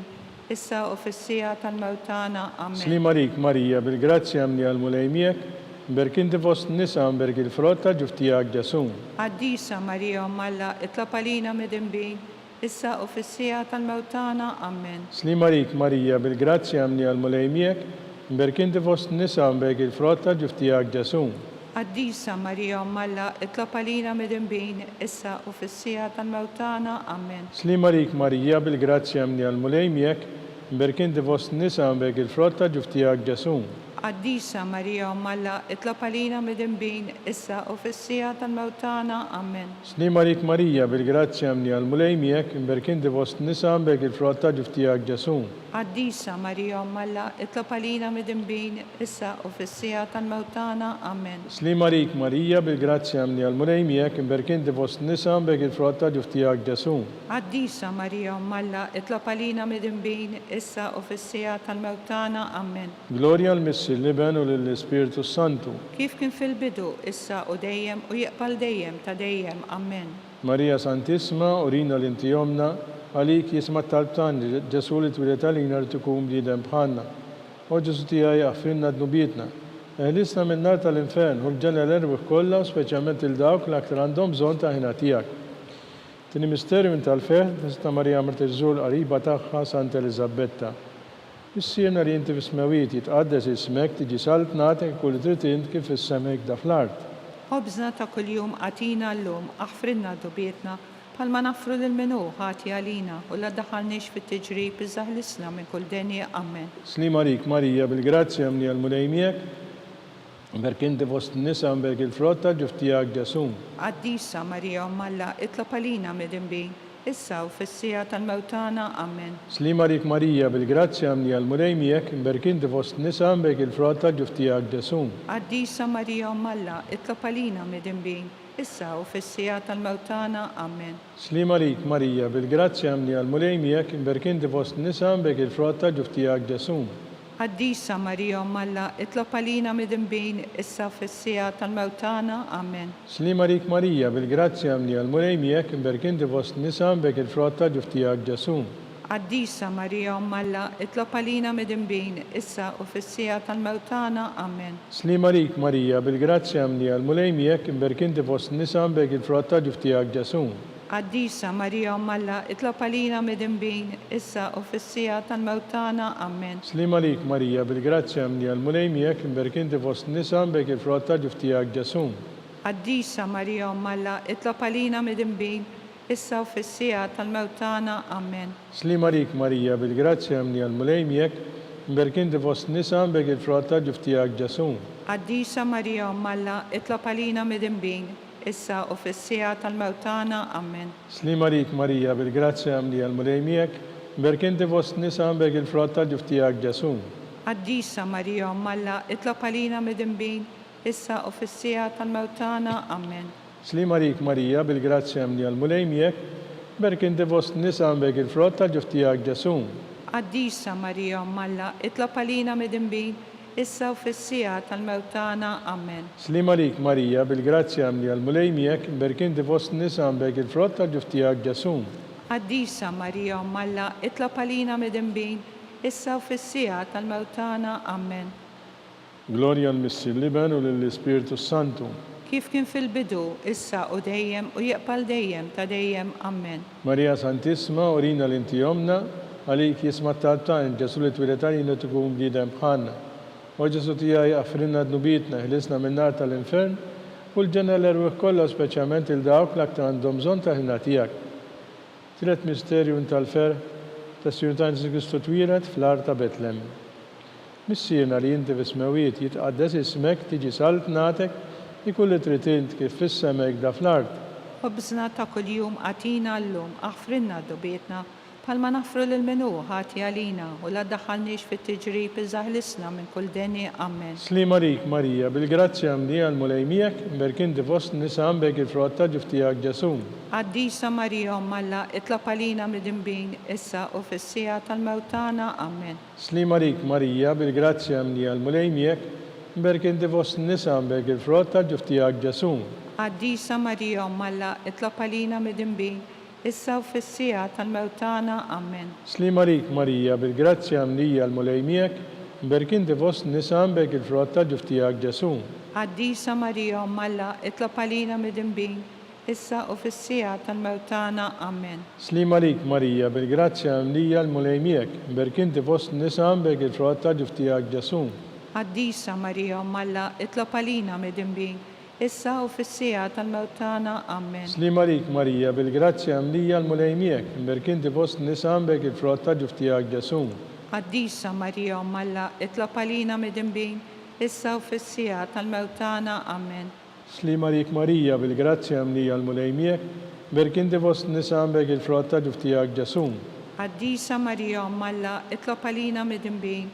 [SPEAKER 3] issa u fissija tal-mewtana ammen.
[SPEAKER 2] Slima rik Marija bil-grazzja mni għal-mulejmiek, berkinti fost nisa mbek il-frotta ġuftijak ġasum.
[SPEAKER 3] Għaddisa Marija Alla, itlob għalina mid-imbin, issa u fissija tal-mewtana ammen.
[SPEAKER 2] Slima rik Marija bil-grazzja mni għal-mulejmiek, berkinti fost nisa mbek il-frotta ġuftijak ġasum.
[SPEAKER 3] Għaddisa Marija Alla, itlob għalina mid-imbin, issa u fissija tal-mewtana ammen.
[SPEAKER 2] Slima rik Marija bil-grazzja mni għal-mulejmiek, berkinti fost nisa mbek il-frotta ġuftijak ġasum.
[SPEAKER 3] Għaddisa Marija Alla, itlob għalina mid-imbin, issa u fissija tal-mewtana ammen.
[SPEAKER 2] Slima rik Marija bil-grazzja mni għal-mulejmiek, berkinti fost nisa mbek il-frotta ġuftijak ġasum.
[SPEAKER 3] Għaddisa Marija Alla, itlob għalina mid-imbin, issa u fissija tal-mewtana ammen.
[SPEAKER 2] Slima rik Marija bil-grazzja mni għal-mulejmiek, berkinti fost nisa mbek il-frotta ġuftijak ġasum.
[SPEAKER 3] Għaddisa Marija Alla, itlob għalina mid-imbin, issa u fissija tal-mewtana ammen.
[SPEAKER 2] Gloria l-Missi l-Liben u l-Spiritu Santu.
[SPEAKER 3] Kif kien fil-bidu, issa u dejjem u jiqbal dejjem ta' dejjem ammen.
[SPEAKER 2] Marija Santisma, urina l-inti jomna, għalik jisma talbtan ġesu li twilet għalina rtikum b'lidem bħanna. O ġesu tijaj għaffinna d-nubietna. Eħlisna minn nar tal-infern, u l-ġenna l-erbiħ kolla, speċjalment il-dawk l-aktar għandhom bżon ta' ħina tijak. Tini misterium tal-feħ, Santa Marija Martiżul qariba tagħha Santa Elizabetta. Is-siena li inti f'smawiet jitqaddes ismek tiġi saltnatek kull trid int kif is-semek da fl-ard.
[SPEAKER 3] Ħobżna ta' kuljum għatina llum, aħfrinna dubietna, palma nafru lil minu ħati għalina u la daħalniex fit-tiġrib iżaħlisna minn kull denja ammen.
[SPEAKER 2] Slima rik Marija bil-grazzja mni għal-mulejmiek, berkinti fost nisa mbek il-frotta ġuftijak ġasum.
[SPEAKER 3] Għaddisa Marija Alla, itlob għalina mid-imbin, issa u fissija tal-mewtana ammen.
[SPEAKER 2] Slima rik Marija bil-grazzja mni għal-mulejmiek, berkinti fost nisa mbek il-frotta ġuftijak ġasum.
[SPEAKER 3] Għaddisa Marija Alla, itlob għalina mid-imbin, issa u fissija tal-mewtana ammen.
[SPEAKER 2] Slima rik Marija bil-grazzja mni għal-mulejmiek, berkinti fost nisa mbek il-frotta ġuftijak ġasum.
[SPEAKER 3] Għaddisa Marija Alla, itlob għalina mid-imbin, issa fissija tal-mewtana ammen.
[SPEAKER 2] Slima rik Marija bil-grazzja mni għal-mulejmiek, berkinti fost nisa mbek il-frotta ġuftijak ġasum.
[SPEAKER 3] Għaddisa Marija Alla, itlob għalina mid-imbin, issa u fissija tal-mewtana ammen.
[SPEAKER 2] Slima rik Marija bil-grazzja mni għal-mulejmiek, berkinti fost nisa mbek il-frotta ġuftijak ġasum.
[SPEAKER 3] Għaddisa Marija Alla, itlob għalina mid-imbin, issa u fissija tal-mewtana ammen.
[SPEAKER 2] Slima rik Marija bil-grazzja mni għal-mulejmiek, berkinti fost nisa mbek il-frotta ġuftijak ġasum.
[SPEAKER 3] Għaddisa Marija Alla, itlob għalina mid-imbin, issa u fissija tal-mewtana ammen.
[SPEAKER 2] Slima rik Marija bil-grazzja mni għal-mulejmiek, berkinti fost nisa mbek il-frotta ġuftijak ġasum.
[SPEAKER 3] Għaddisa Marija Alla, itlob għalina mid-imbin, issa u fissija tal-mewtana ammen.
[SPEAKER 2] Slima rik Marija bil-grazzja mni għal-mulejmiek, berkinti fost nisa mbek il-frotta ġuftijak ġasum.
[SPEAKER 3] Għaddisa Marija Alla, itlob għalina mid-imbin, issa u fissija tal-mewtana ammen.
[SPEAKER 2] Slima rik Marija bil-grazzja mni għal-mulejmiek, berkinti fost nisa mbek il-frotta ġuftijak ġasum.
[SPEAKER 3] Għaddisa Marija Alla, itlob għalina mid-imbin, issa u fis-sija tal-mewt tagħna. Amen.
[SPEAKER 2] Slima lik Marija, bil-grazzja mli għal-mulej miegħek, mberkinti fost nisa mbek il-frott tal-ġuf tiegħek Ġesum.
[SPEAKER 3] Qaddisa Marija Umm Alla, itlob għalina midinbin, issa u fis-sija tal-mewt tagħna. Amen.
[SPEAKER 2] Gloria l-Missi Liben u l-Ispiritu Santu.
[SPEAKER 3] Kif kien fil-bidu, issa u dejjem u jaqbal dejjem ta' dejjem. Amen.
[SPEAKER 2] Marija Santisma, urina l-inti jomna, għalik jisma t-tattan, ġesu li t-wiletani li tkun bidem bħanna. O ġesu tijaj affrinna d-nubitna, ħlisna minnar tal-infern, u l-ġenna l-erwih kolla, speċjalment il-dawk l-aktar għandhom bżon ta' ħina tijak. Tret misterju tal-fer, ta' s-sirtan Kristu twiret fl-ar ta' Betlem. Missirna li jinti vismewiet jitqaddes ismek tiġi salt natek, ikulli tritint kif fissemek da fl-art.
[SPEAKER 3] Ħobżna ta' kuljum għatina l-lum, aħfrinna d-dubietna, palma nafru l-menu ħati għalina u la daħalniex fit-tiġrib iżaħlisna minn kull deni. Amen.
[SPEAKER 2] Slima rik Marija, bil-grazzja mni għal-mulejmijek, mberkinti fost nisa mbek il-frotta ġuftijak Ġesum.
[SPEAKER 3] Qaddisa Marija Umm Alla, itlob għalina midinbin, issa u fis-sija tal-mewt tagħna. Amen.
[SPEAKER 2] Slima rik Marija, bil-grazzja mni għal-mulejmijek, mberkinti fost nisa mbek il-frotta ġuftijak Ġesum.
[SPEAKER 3] Qaddisa Marija Umm Alla, itlob għalina midinbin, issa u fis-sija tal-mewt tagħna. Amen.
[SPEAKER 2] Slima rik Marija, bil-grazzja mni għal-mulejmijek, mberkinti fost nisa mbek il-frotta ġuftijak Ġesum.
[SPEAKER 3] Qaddisa Marija Umm Alla, itlob għalina midinbin, issa u fis-sija tal-mewt tagħna. Amen.
[SPEAKER 2] Slima rik Marija, bil-grazzja mni għal-mulejmijek, mberkinti fost nisa mbek il-frotta ġuftijak Ġesum.
[SPEAKER 3] Qaddisa Marija Umm Alla, itlob għalina midinbin, issa u fis-sija tal-mewt tagħna. Amen.
[SPEAKER 2] Slima rik Marija, bil-grazzja mni għal-mulejmijek, mberkinti fost nisa mbek il-frotta ġuftijak Ġesum.
[SPEAKER 3] Qaddisa Marija Umm Alla, itlob għalina midinbin, issa u fis-sija tal-mewt tagħna. Amen.
[SPEAKER 2] Slima rik Marija, bil-grazzja mni għal-mulejmijek, mberkinti fost nisa mbek il-frotta ġuftijak Ġesum.
[SPEAKER 3] Qaddisa Marija Umm Alla, itlob għalina midinbin,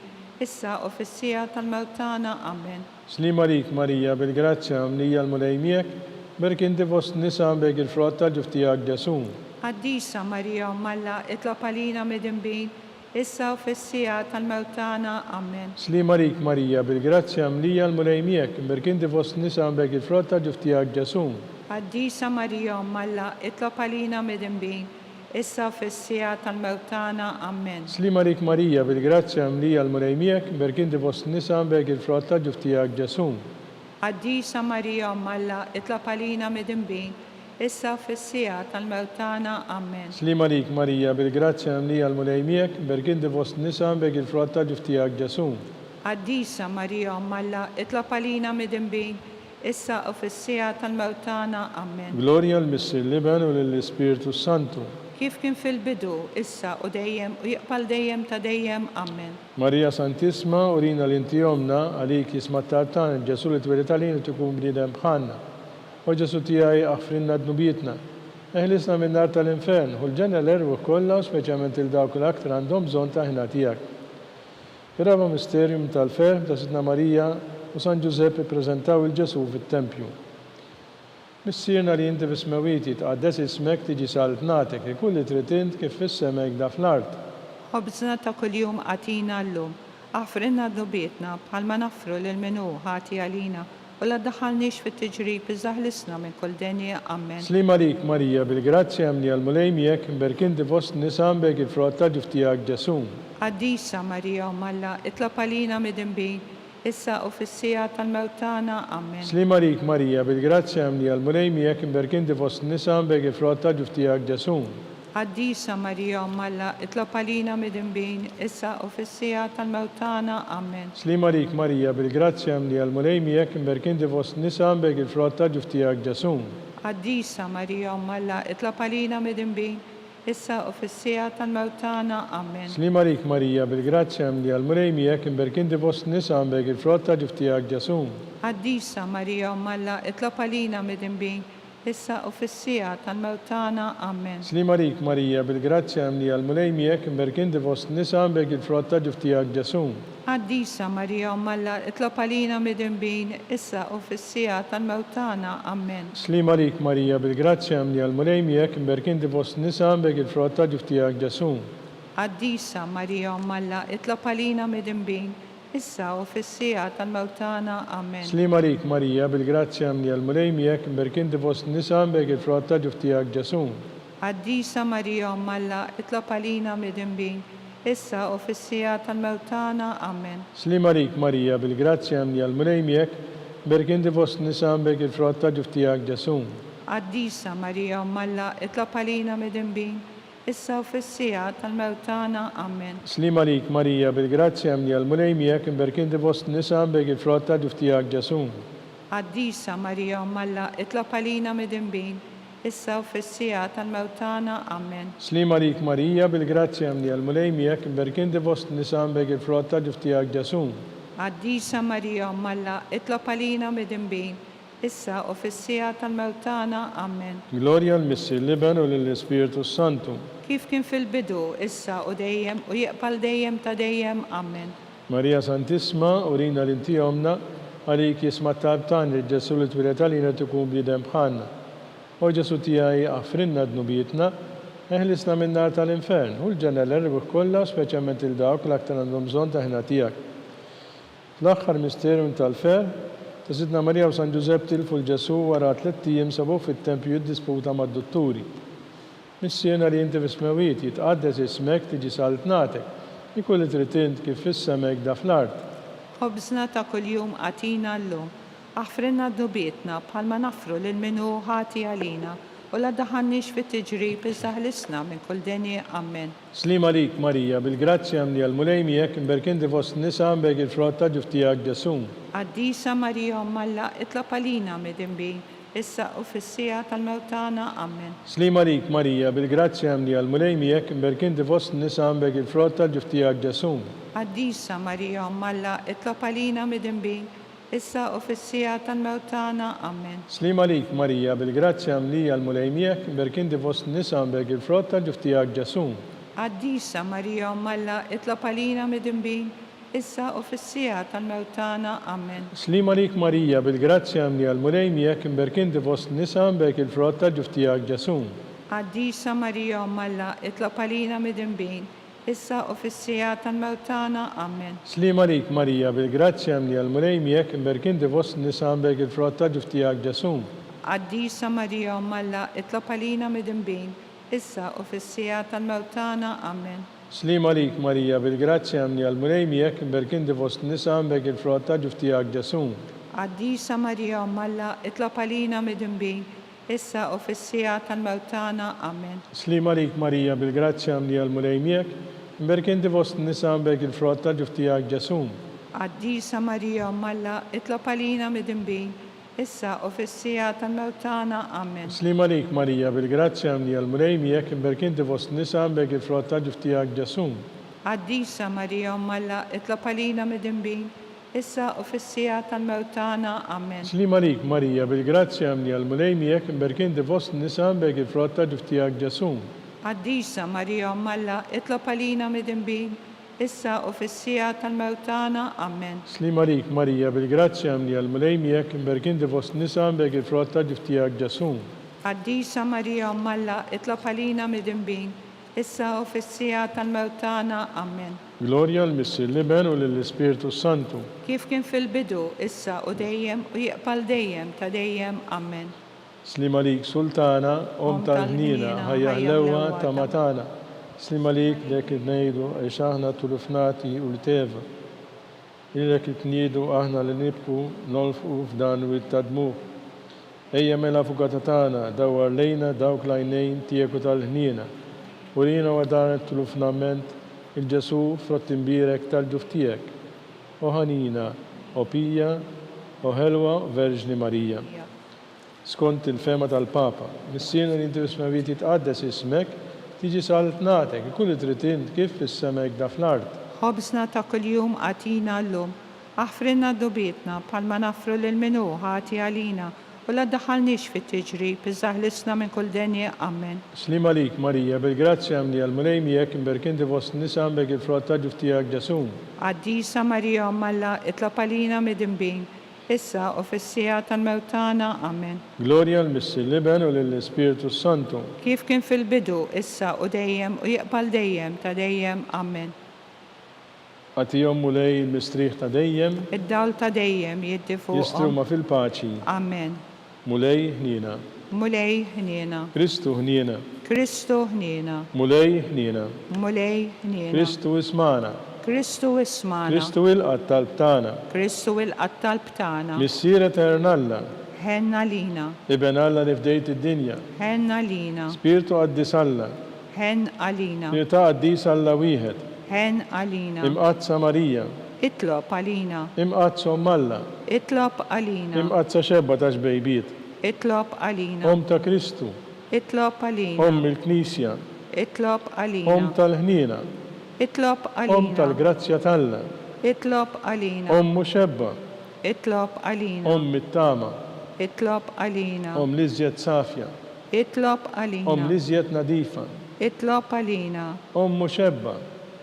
[SPEAKER 3] issa u fis-sija tal-mewt tagħna. Amen.
[SPEAKER 2] Slima rik Marija, bil-grazzja mni għal-mulejmijek, mberkinti fost nisa mbek il-frotta ġuftijak Ġesum.
[SPEAKER 3] Qaddisa Marija Umm Alla, itlob għalina midinbin, issa u fis-sija tal-mewt tagħna. Amen.
[SPEAKER 2] Slima rik Marija, bil-grazzja mni għal-mulejmijek, mberkinti fost nisa mbek il-frotta ġuftijak Ġesum.
[SPEAKER 3] Qaddisa Marija Umm Alla, itlob għalina midinbin, issa u fis-sija tal-mewt tagħna. Amen.
[SPEAKER 2] Slima rik Marija, bil-grazzja mni għal-mulejmijek, mberkinti fost nisa mbek il-frotta ġuftijak Ġesum.
[SPEAKER 3] Qaddisa Marija Umm Alla, itlob għalina midinbin, issa u fis-sija tal-mewt tagħna. Amen.
[SPEAKER 2] Slima rik Marija, bil-grazzja mni għal-mulejmijek, mberkinti fost nisa mbek il-frotta ġuftijak Ġesum.
[SPEAKER 3] Qaddisa Marija Umm Alla, itlob għalina midinbin, issa u fis-sija tal-mewt tagħna. Amen.
[SPEAKER 2] Gloria l-Missi Liben u l-Ispiritu Santu.
[SPEAKER 3] Kif kien fil-bidu, issa u dejjem u jaqbal dejjem ta' dejjem. Amen.
[SPEAKER 2] Marija Santisma, urina l-inti jomna, għalik jisma t-tartan, ġesu li t-wiletalin tkun bnidem bħanna. O ġesu tijaj aħfrinna d-nubietna. Eħlisna minn nar tal-infern, u l-ġenna l-erwu kolla, u speċjalment il-dawk l-aktar għandhom bżon ta' ħina tijak. Ir-raba misterium tal-fer ta' Sidna Marija u San Giuseppe prezentaw il-ġesu fit-tempju. Missirna li jinti bismewiti tqaddes ismek tiġi salt natek, ikulli tritint kif fissemek da fl-art.
[SPEAKER 3] Ħobżna ta' kuljum għatina l-lum, aħfrinna d-nubietna bħalma nafru l-menu ħati għalina u la daħalniex fit-tiġrib iżaħlisna minn kull denja. Amen.
[SPEAKER 2] Slima rik Marija, bil-grazzja mni għal-mulejmijek, mberkinti fost nisa mbek il-frotta ġuftijak Ġesum.
[SPEAKER 3] Qaddisa Marija Umm Alla, itlob għalina midinbin, issa u fis-sija tal-mewt tagħna. Amen.
[SPEAKER 2] Slima rik Marija, bil-grazzja mni għal-mulejmijek, mberkinti fost nisa mbek il-frotta ġuftijak Ġesum.
[SPEAKER 3] Qaddisa Marija Umm Alla, itlob għalina midinbin, issa u fis-sija tal-mewt tagħna. Amen.
[SPEAKER 2] Slima rik Marija, bil-grazzja mni għal-mulejmijek, mberkinti fost nisa mbek il-frotta ġuftijak Ġesum.
[SPEAKER 3] Qaddisa Marija Umm Alla, itlob għalina midinbin, issa u fis-sija tal-mewt tagħna. Amen.
[SPEAKER 2] Slima rik Marija, bil-grazzja mni għal-mulejmijek, mberkinti fost nisa mbek il-frotta ġuftijak Ġesum.
[SPEAKER 3] Qaddisa Marija Umm Alla, itlob għalina midinbin, issa u fis-sija tal-mewt tagħna. Amen.
[SPEAKER 2] Slima rik Marija, bil-grazzja mni għal-mulejmijek, mberkinti fost nisa mbek il-frotta ġuftijak Ġesum.
[SPEAKER 3] Qaddisa Marija Umm Alla, itlob għalina midinbin, issa u fis-sija tal-mewt tagħna. Amen.
[SPEAKER 2] Slima rik Marija, bil-grazzja mni għal-mulejmijek, mberkinti fost nisa mbek il-frotta ġuftijak Ġesum.
[SPEAKER 3] Qaddisa Marija Umm Alla, itlob għalina midinbin, issa u fis-sija tal-mewtana. Amen.
[SPEAKER 2] Slima lik Marija, bil-grazzja mni għal-mulej miegħek, mberkinti fost nisa bek il-frott ta' ġuftijak Ġesun.
[SPEAKER 3] Għaddisa Marija Malla, itlob għalina midinbin, issa u fis-sija tal-mewtana. Amen.
[SPEAKER 2] Slima lik Marija, bil-grazzja mni għal-mulej miegħek, mberkinti fost nisa bek il-frott ta' ġuftijak Ġesun.
[SPEAKER 3] Għaddisa Marija Malla, itlob għalina midinbin, issa u fis-sija tal-mewtana. Amen.
[SPEAKER 2] Slima lik Marija, bil-grazzja mni għal-mulej miegħek, mberkinti fost nisa bek il-frott ta' ġuftijak Ġesun.
[SPEAKER 3] Għaddisa Marija Malla, itlob għalina midinbin, issa u fis-sija tal-mewtana. Amen.
[SPEAKER 2] Slima lik Marija, bil-grazzja mni għal-mulej miegħek, mberkinti fost nisa bek il-frott ta' ġuftijak Ġesun.
[SPEAKER 3] Għaddisa Marija Malla, itlob għalina midinbin, issa u fis-sija tal-mewtana. Amen.
[SPEAKER 2] Gloria l-Missi l-Liben u l-Spiritu Santu.
[SPEAKER 3] Kif kien fil-bidu, issa u dejjem u jiqbal dejjem ta' dejjem. Amen.
[SPEAKER 2] Marija Santisma, urina l-inti omna, għalik jisma tabtan li ġesu l-twilet għalina tukun bidem bħanna. O ġesu tijaj għafrinna d-nubietna, eħlisna minn nar tal-infern, u l-ġenna l-erbuħ kolla, speċjalment il-dawk l-aktar għandhom bżon taħna tijak. L-axħar misterjum tal-fer, ta' Sidna Marija u San Giuseppe tilfu l-ġesu wara 3 ijiem sabu fit-tempju jiddisputa mad-dotturi. Missiena li jinti fismewit jitqaddes ismek tiġi saltnatek, ikulli tritint kif fissemek da fl-art.
[SPEAKER 3] Ħobżna ta' kuljum għatina l-lum, aħfrinna d-nubietna bħalma nafru l-minu ħati għalina, u la daħannix fit-tiġrib iżaħlisna minn kull denje. Amen.
[SPEAKER 2] Slima lik Marija, bil-grazzja mni għal-mulej miegħek imberkinti fost nisa bek il-frott ta' ġuftijak Ġesun.
[SPEAKER 3] Għaddisa Marija Malla, itlob għalina midinbin, issa u fis-sija tal-mewtana. Amen.
[SPEAKER 2] Slima lik Marija, bil-grazzja mni għal-mulej miegħek imberkinti fost nisa bek il-frott ta' ġuftijak Ġesun.
[SPEAKER 3] Għaddisa Marija Malla, itlob għalina midinbin, issa u fis-sija tal-mewtana. Amen.
[SPEAKER 2] Slima lik Marija, bil-grazzja mni għal-mulej miegħek imberkinti fost nisa bek il-frott ta' ġuftijak Ġesun.
[SPEAKER 3] Għaddisa Marija Malla, itlob għalina midinbin, issa u fis-sija tal-mewtana. Amen.
[SPEAKER 2] Slima lik Marija, bil-grazzja mni għal-mulej miegħek imberkinti fost nisa bek il-frott ta' ġuftijak Ġesun.
[SPEAKER 3] Għaddisa Marija Malla, itlob għalina midinbin, issa u fis-sija tal-mewtana. Amen.
[SPEAKER 2] Slima lik Marija, bil-grazzja mni għal-mulej miegħek imberkinti fost nisa bek il-frott ta' ġuftijak Ġesun.
[SPEAKER 3] Għaddisa Marija Malla, itlob għalina midinbin, issa u fis-sija tal-mewtana. Amen.
[SPEAKER 2] Slima lik Marija, bil-grazzja mni għal-mulej miegħek imberkinti fost nisa bek il-frott ta' ġuftijak Ġesun.
[SPEAKER 3] Għaddisa Marija Malla, itlob għalina midinbin, issa u fis-sija tal-mewtana. Amen.
[SPEAKER 2] Slima lik Marija, bil-grazzja mni għal-mulej miegħek imberkinti fost nisa bek il-frott ta' ġuftijak Ġesun.
[SPEAKER 3] Għaddisa Marija Malla, itlob għalina midinbin, issa u fis-sija tal-mewtana. Amen.
[SPEAKER 2] Slima lik Marija, bil-grazzja mni għal-mulej miegħek imberkinti fost nisa bek il-frott ta' ġuftijak Ġesun.
[SPEAKER 3] Għaddisa Marija Malla, itlob għalina midinbin, issa u fis-sija tal-mewtana. Amen.
[SPEAKER 2] Slima lik Marija, bil-grazzja mni għal-mulej miegħek imberkinti fost nisa bek il-frott ta' ġuftijak Ġesun.
[SPEAKER 3] Għaddisa Marija Malla, itlob għalina midinbin, issa u fis-sija tal-mewtana. Amen.
[SPEAKER 2] Slima lik Marija, bil-grazzja mni għal-mulej miegħek imberkinti fost nisa bek il-frott ta' ġuftijak Ġesun.
[SPEAKER 3] Għaddisa Marija Malla, itlob għalina midinbin, issa u fis-sija tal-mewtana. Amen.
[SPEAKER 2] Gloria l-Missi l-Liben u l-Spiritu Santu.
[SPEAKER 3] Kif kien fil-bidu, issa u dejjem u jiqbal dejjem ta' dejjem. Amen.
[SPEAKER 2] Slima lik Sultana, om tal-ħnina, ħajja l-ewa ta' matana. Slima lik lek id-nejdu, għax aħna tulufnati u l-teva. Ilek it-nidu aħna l-nibku, nolfu f'dan u it-tadmu. Ejja mela fukatatana, dawar lejna dawk lajnejn tieku tal-ħnina. Urina wadan tulufnament, il-ġesu frottimbirek tal-ġuftijek. O ħanina, o pija, o ħelwa Verġni Marija. Skont il-fema tal-Papa, missiena li inti bismawit jitqaddes ismek, tiġi saltnatek, kulli tritint kif fissemek da fl-art.
[SPEAKER 3] Ħobżna ta' kuljum għatina l-lum, aħfrinna d-dubietna bħalma nafru l-minu ħati għalina, u la daħalnix fit-tiġrib, iżaħlisna minn kull denje. Amen.
[SPEAKER 2] Slima lik Marija, bil-grazzja mni għal-mulej miegħek imberkinti fost nisa bek il-frott ta' ġuftijak Ġesun.
[SPEAKER 3] Għaddisa Marija Malla, itlob għalina midinbin, issa u fis-sija tal-mewtana. Amen.
[SPEAKER 2] Gloria l-Missi l-Liben u l-Spiritu Santu.
[SPEAKER 3] Kif kien fil-bidu, issa u dejjem u jiqbal dejjem ta' dejjem. Amen.
[SPEAKER 2] Għatijom mulej il-mistriħ ta' dejjem,
[SPEAKER 3] id-dawl ta' dejjem jiddi fuqhom.
[SPEAKER 2] jistruma fil-paċi.
[SPEAKER 3] Amen.
[SPEAKER 2] Mulej ħnina.
[SPEAKER 3] Mulej ħniena.
[SPEAKER 2] Kristu ħnina.
[SPEAKER 3] Kristu ħniena.
[SPEAKER 2] Mulej ħnina.
[SPEAKER 3] Mulej ħniena.
[SPEAKER 2] Kristu ismana.
[SPEAKER 3] Kristu ismana.
[SPEAKER 2] Kristu il-qat tal-btana.
[SPEAKER 3] Kristu il-qattal btana.
[SPEAKER 2] Missier eternalla.
[SPEAKER 3] Ħenna lina.
[SPEAKER 2] Iben Alla li fdejt id-dinja.
[SPEAKER 3] Ħenna lina.
[SPEAKER 2] Spiritu għaddis Alla.
[SPEAKER 3] Ħen għalina.
[SPEAKER 2] Spirita għaddis Alla wieħed.
[SPEAKER 3] Ħen għalina.
[SPEAKER 2] Imqazza Marija.
[SPEAKER 3] Itlob għalina.
[SPEAKER 2] Imqazza Alla.
[SPEAKER 3] Itlob għalina.
[SPEAKER 2] Imqazza xebba ta' xbejbiet.
[SPEAKER 3] Itlob għalina.
[SPEAKER 2] Om ta' Kristu.
[SPEAKER 3] Itlob għalina.
[SPEAKER 2] Om il-Knisja.
[SPEAKER 3] Itlob
[SPEAKER 2] Om
[SPEAKER 3] għalina.
[SPEAKER 2] tal-ħnina.
[SPEAKER 3] Itlob
[SPEAKER 2] Om
[SPEAKER 3] għalina.
[SPEAKER 2] tal-grazzja Talla.
[SPEAKER 3] Itlob għalina.
[SPEAKER 2] Om muxebba.
[SPEAKER 3] Itlob għalina.
[SPEAKER 2] Om mit-tama.
[SPEAKER 3] Itlob għalina.
[SPEAKER 2] Om liżjed safja.
[SPEAKER 3] Itlob
[SPEAKER 2] Om
[SPEAKER 3] għalina.
[SPEAKER 2] liżjed nadifa.
[SPEAKER 3] Itlob għalina.
[SPEAKER 2] Om muxebba.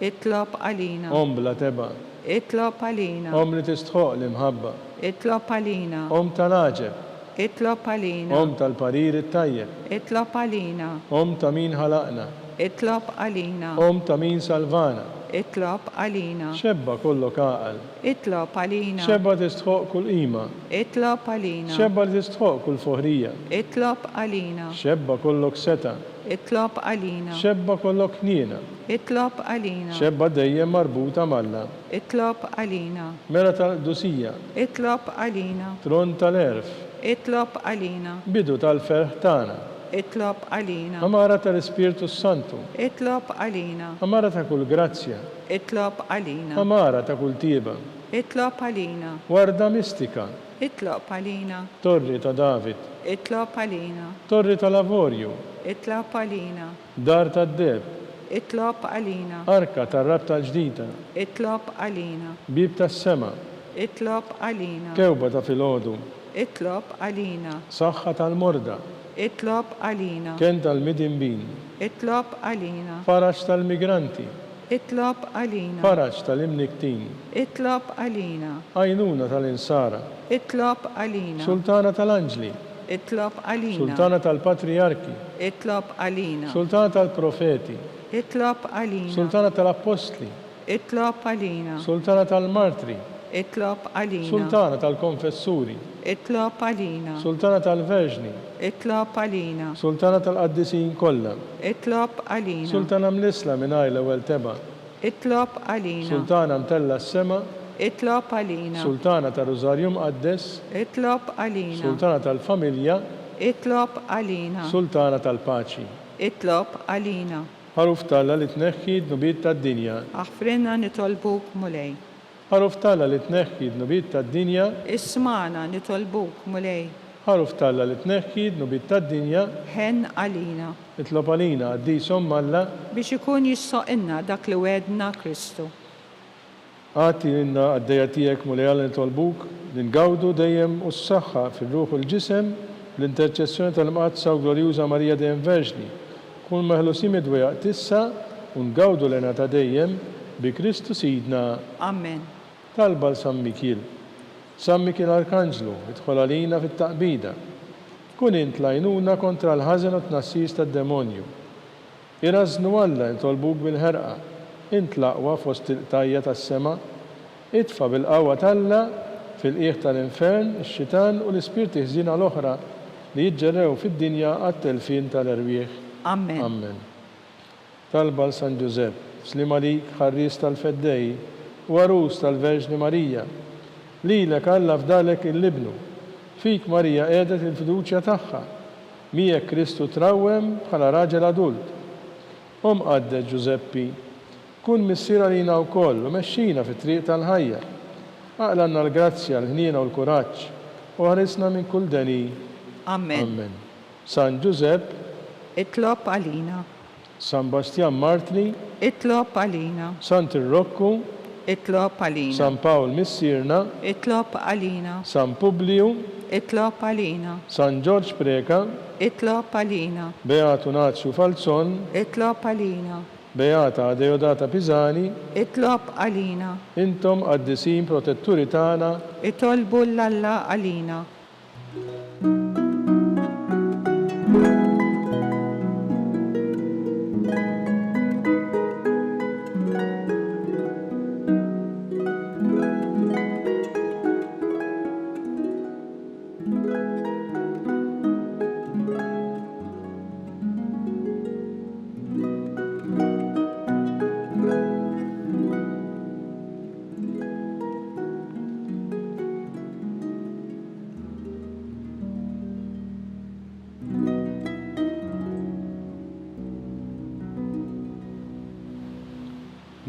[SPEAKER 3] Itlob għalina.
[SPEAKER 2] Om bla teba.
[SPEAKER 3] Itlob għalina.
[SPEAKER 2] Om li tistħoq l-imħabba.
[SPEAKER 3] Itlob għalina.
[SPEAKER 2] Om tal-aġeb.
[SPEAKER 3] Itlob għalina.
[SPEAKER 2] Om tal-parir it-tajjeb.
[SPEAKER 3] Itlob għalina.
[SPEAKER 2] Om ta' min ħalaqna.
[SPEAKER 3] Itlob għalina.
[SPEAKER 2] Om ta' min salvana.
[SPEAKER 3] Itlob għalina.
[SPEAKER 2] Xebba kollu kaqal.
[SPEAKER 3] Itlob għalina.
[SPEAKER 2] Xebba tistħoq kull qima.
[SPEAKER 3] Itlob għalina.
[SPEAKER 2] Xebba li tistħoq kull foħrija.
[SPEAKER 3] Itlob għalina.
[SPEAKER 2] Xebba kollok seta.
[SPEAKER 3] Itlob għalina.
[SPEAKER 2] Xebba kollok kniena.
[SPEAKER 3] Itlob għalina.
[SPEAKER 2] Xebba dejjem marbuta malla.
[SPEAKER 3] Itlob għalina.
[SPEAKER 2] Mera tal-dusija.
[SPEAKER 3] Itlob għalina.
[SPEAKER 2] Tron tal-erf.
[SPEAKER 3] Itlob għalina.
[SPEAKER 2] Bidu tal-ferħ tana.
[SPEAKER 3] Itlob għalina.
[SPEAKER 2] Amara tal-Ispirtu Santu.
[SPEAKER 3] Itlob għalina.
[SPEAKER 2] Amara ta' kull grazzja.
[SPEAKER 3] Itlob għalina.
[SPEAKER 2] Amara ta' kull tiba.
[SPEAKER 3] Itlob għalina.
[SPEAKER 2] Warda mistika.
[SPEAKER 3] Itlob għalina.
[SPEAKER 2] Torri ta' David.
[SPEAKER 3] Itlob għalina.
[SPEAKER 2] Torri tal-Avorju.
[SPEAKER 3] Itlob għalina.
[SPEAKER 2] Dar tad-deb.
[SPEAKER 3] Itlob għalina.
[SPEAKER 2] Arka tar-rab tal-ġdida.
[SPEAKER 3] Itlob għalina.
[SPEAKER 2] Bib tas-sema.
[SPEAKER 3] Itlob għalina.
[SPEAKER 2] Kewba ta' filgħodu.
[SPEAKER 3] Itlob għalina.
[SPEAKER 2] Saħħa tal-morda.
[SPEAKER 3] Itlob għalina.
[SPEAKER 2] Ken tal-midinbin.
[SPEAKER 3] Itlob għalina.
[SPEAKER 2] Faraġ tal-migranti.
[SPEAKER 3] Itlob għalina.
[SPEAKER 2] Faraġ tal-imniktin.
[SPEAKER 3] Itlob għalina.
[SPEAKER 2] Għajnuna tal-insara.
[SPEAKER 3] Itlob għalina.
[SPEAKER 2] Sultana tal-anġli.
[SPEAKER 3] Itlob għalina.
[SPEAKER 2] Sultana tal-patriarki.
[SPEAKER 3] Itlob għalina.
[SPEAKER 2] Sultana tal-profeti.
[SPEAKER 3] Itlob għalina.
[SPEAKER 2] Sultana tal-apostli.
[SPEAKER 3] Itlob għalina.
[SPEAKER 2] Sultana tal-martri.
[SPEAKER 3] Itlob għalina.
[SPEAKER 2] Sultana tal-konfessuri.
[SPEAKER 3] Itlob għalina.
[SPEAKER 2] Sultana tal-verġni.
[SPEAKER 3] Itlob għalina.
[SPEAKER 2] Sultana tal-qaddisin kollha.
[SPEAKER 3] Itlob għalina.
[SPEAKER 2] Sultana mlisla minn l-ewwel teba.
[SPEAKER 3] Itlob għalina.
[SPEAKER 2] Sultana mtella s-sema.
[SPEAKER 3] Itlob għalina.
[SPEAKER 2] Sultana tal-Rożarjum qaddes.
[SPEAKER 3] Itlob għalina.
[SPEAKER 2] Sultana tal-familja.
[SPEAKER 3] Itlob għalina.
[SPEAKER 2] Sultana tal-paċi.
[SPEAKER 3] Itlob għalina.
[SPEAKER 2] Ħaruf talla li tneħħi d-nubiet tad-dinja.
[SPEAKER 3] Aħfrinna nitolbuk mulej.
[SPEAKER 2] Ħaruf talla li tneħħi d-nubiet tad-dinja.
[SPEAKER 3] Ismana nitolbuk mulej.
[SPEAKER 2] Ħaruf talla li tneħħi d-nubiet tad-dinja.
[SPEAKER 3] Ħen għalina.
[SPEAKER 2] Itlob għalina għaddisom malla.
[SPEAKER 3] Biex ikun jissoqinna dak li wedna Kristu.
[SPEAKER 2] Għati l-inna għaddeja tijek mulej għal nitolbuk. L-ingawdu dejjem u s-saxħa fil-ruħ u l-ġisem. L-interċessjoni tal-mqazza u glorjuża Marija dejjem Verġni. Kun meħlusim id-dweja tissa un gawdu l-ena ta' dejjem bi Kristu sidna.
[SPEAKER 3] Amen.
[SPEAKER 2] Talba l-San Mikil. San Mikil Arkanġlu, idħol għalina fit-taqbida. Kun int lajnuna kontra l-ħazen u tnassis tad-demonju. Iraznu Alla intolbuk bil-ħerqa. Int laqwa fost il-tajja tas-sema. Itfa bil-qawwa Alla fil-qiegħ tal-infern, ix-xitan u l-ispirti ħżina l-oħra li jiġġerrew fid-dinja għat-telfin tal-erwieħ.
[SPEAKER 3] Amen.
[SPEAKER 2] Amen. Talba l-San Giuseppe, slim għalik ħarris tal-feddej u għarus tal-Verġni Marija. Lilek Alla fdalek il-libnu. Fik Marija qiegħdet il-fiduċja tagħha. Miegħek Kristu trawwem bħala raġel adult. Għaddet Giuseppi, kun missier għalina wkoll u mexxina fit-triq tal-ħajja. Aqlanna l-grazzja, l-ħniena u l-kuraġġ u ħarisna minn kull deni.
[SPEAKER 3] Amen.
[SPEAKER 2] Amen. San Giuseppe,
[SPEAKER 3] Itlob għalina.
[SPEAKER 2] San Bastian Martli,
[SPEAKER 3] Itlob għalina.
[SPEAKER 2] Sant Irrokku,
[SPEAKER 3] Itlob għalina.
[SPEAKER 2] San Pawl Missirna,
[SPEAKER 3] Itlob għalina.
[SPEAKER 2] San Publiu,
[SPEAKER 3] Itlob għalina.
[SPEAKER 2] San George Preka,
[SPEAKER 3] Itlob għalina.
[SPEAKER 2] Beatu Nazio Falzon,
[SPEAKER 3] Itlob għalina.
[SPEAKER 2] Beata Deodata Pisani,
[SPEAKER 3] Itlob għalina.
[SPEAKER 2] intom għaddisin protetturi tagħna.
[SPEAKER 3] Itolbu l-Alla għalina.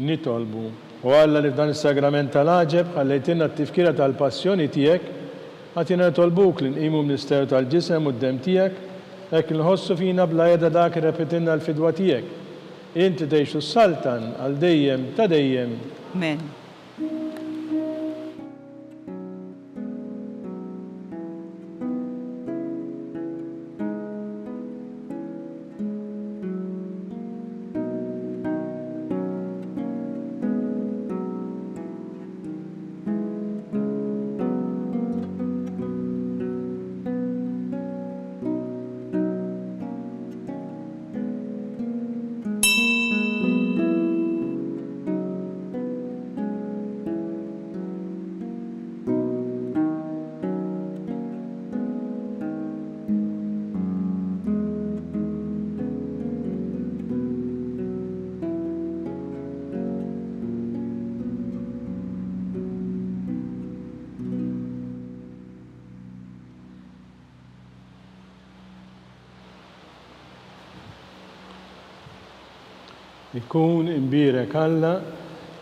[SPEAKER 2] nitolbu. U Alla li f'dan is-sagrament tal-aġeb ħallejtilna t-tifkira tal-passjoni tiegħek, għatina nitolbuk li nqimu misteru tal-ġisem u d-dem tiegħek, hekk nħossu fina bla jeda dak irrepetilna l-fidwa tiegħek. Inti tgħixu s-saltan għal dejjem ta' dejjem.
[SPEAKER 3] Amen.
[SPEAKER 2] Ikun imbirek Alla,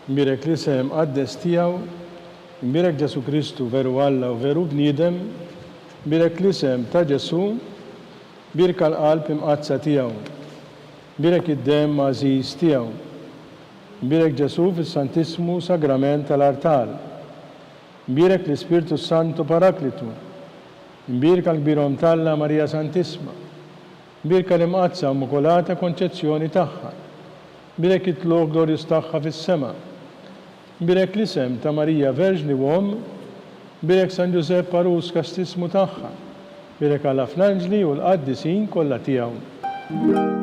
[SPEAKER 2] imbirek l-isem qaddes tiegħu, imbirek Ġesu Kristu veru Alla u veru bniedem, imbirek l-isem ta' Ġesu, birka l-qalb imqazza tiegħu, imbirek id-dem mażiż tiegħu, imbirek Ġesu fis-Santismu Sagrament tal-Artal, imbirek l-Ispirtu Santu Paraklitu, imbirka l-kbirhom talla Marija Santisma, imbirka l-imqazza Immakolata Konċezzjoni tagħha, birek it-tluq glorjus tagħha fis-sema. Birek l-isem ta' Marija Verġni Wom, birek San Giuseppe Parus kastismu tagħha. Birek għal fl-anġli u l-qaddisin kollha tiegħu.